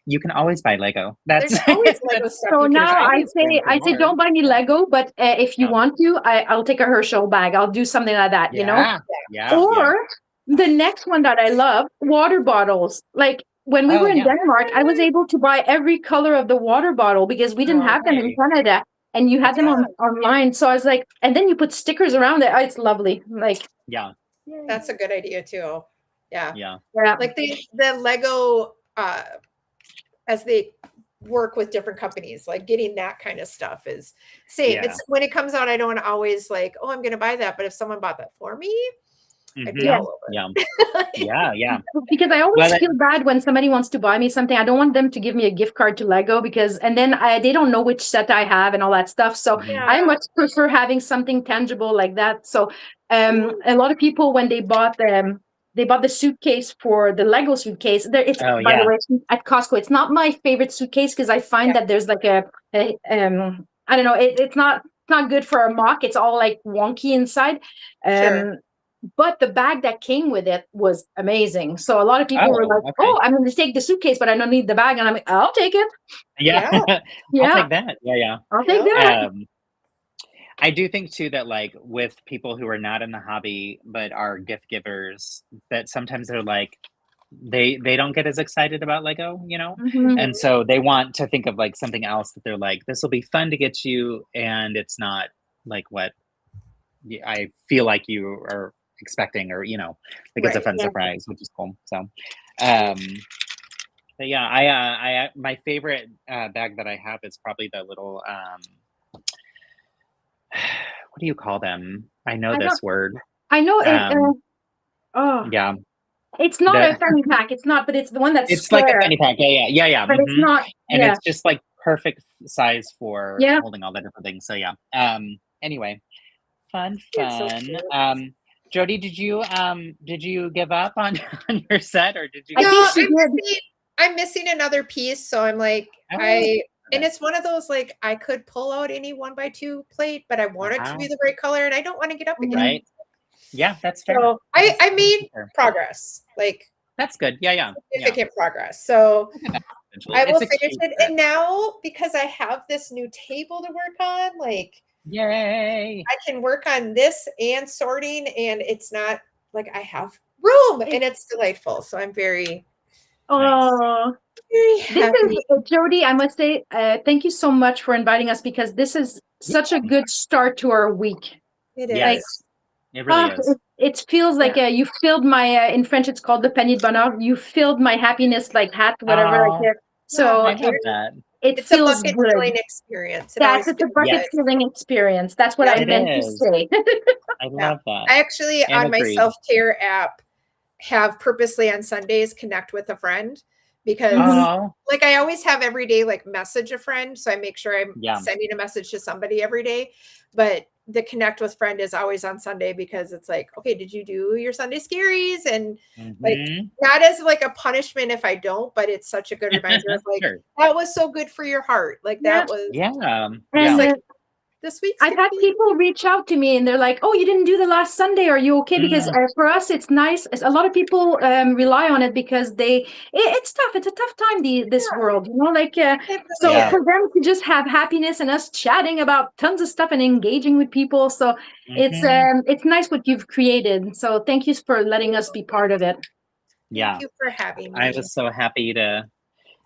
you can always buy Lego. There's always Lego stuff. So now I say don't buy me Lego, but if you want to, I'll take a Herschel bag. I'll do something like that, you know? Or the next one that I love, water bottles. Like when we were in Denmark, I was able to buy every color of the water bottle because we didn't have them in Canada, and you had them online. So I was like, and then you put stickers around it. Oh, it's lovely. Like, that's a good idea too. Yeah. Like the Lego as they work with different companies, like getting that kind of stuff is same. It's when it comes out, I don't always like, oh, I'm gonna buy that, but if someone bought that for me, I'd be all over it. Because I always feel bad when somebody wants to buy me something. I don't want them to give me a gift card to Lego because, and then they don't know which set I have and all that stuff. So I much prefer having something tangible like that. So a lot of people, when they bought the suitcase for the Lego suitcase. It's by the way, at Costco. It's not my favorite suitcase because I find that there's like I don't know. It's not good for a mock. It's all like wonky inside. But the bag that came with it was amazing. So a lot of people were like, "Oh, I'm going to take the suitcase, but I don't need the bag." And I'm like, "I'll take it." I'll take that. I'll take that. I do think too that like with people who are not in the hobby but are gift givers, that sometimes they're like they don't get as excited about Lego, you know? And so they want to think of like something else that they're like, this will be fun to get you, and it's not like what I feel like you are expecting, or you know, like it's a fun surprise, which is cool. So but yeah, I my favorite bag that I have is probably the little what do you call them? I know this word. I know it. Yeah. It's not a fanny pack. It's not, but it's the one that's square. Like a fanny pack. Yeah. But it's not. And it's just like perfect size for holding all the different things. So yeah. Anyway, fun. So Jody, did you give up on your set, or did you? No, I'm missing another piece. So I'm like, and it's one of those, like, I could pull out any 1x2 plate, but I want it to be the right color, and I don't want to get up again. Right. Yeah, that's fair. So I made progress. Like, that's good. Yeah. Significant progress. So I will finish it. And now, because I have this new table to work on, like, yay! I can work on this and sorting, and it's not like I have room, and it's delightful. So I'm very happy. Jody, I must say, thank you so much for inviting us, because this is such a good start to our week. It is. Yes, it really is. It feels like you filled my, in French, it's called the panier de bonheur. You filled my happiness, like hat, whatever. So I love that. It's a bucket filling experience. It's a bucket filling experience. That's what I meant to say. I love that. I actually, on my self-care app, have purposely on Sundays connect with a friend, because like I always have every day, like, message a friend. So I make sure I'm sending a message to somebody every day. But the connect with friend is always on Sunday, because it's like, okay, did you do your Sunday Scaries? And like, not as like a punishment if I don't, but it's such a good reminder of like, Sure. that was so good for your heart. Like that was, And like, this week's I've had people reach out to me and they're like, oh, you didn't do the last Sunday. Are you okay? Because for us, it's nice. A lot of people rely on it because it's tough. It's a tough time, this world, you know, like, so for them to just have happiness and us chatting about tons of stuff and engaging with people. So it's nice what you've created. So thank you for letting us be part of it. Thank you for having me. I was so happy to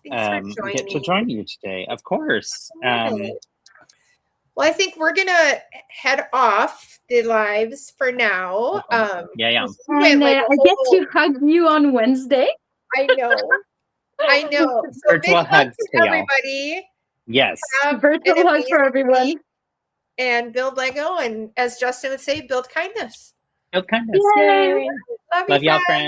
get to join you today. Of course. Well, I think we're gonna head off the lives for now. And I get to hug you on Wednesday. I know. So virtual hugs to everybody. Yes. Virtual hugs for everyone. And build Lego, and as Justin would say, build kindness. Build kindness. Yay. Love you, y'all, friends.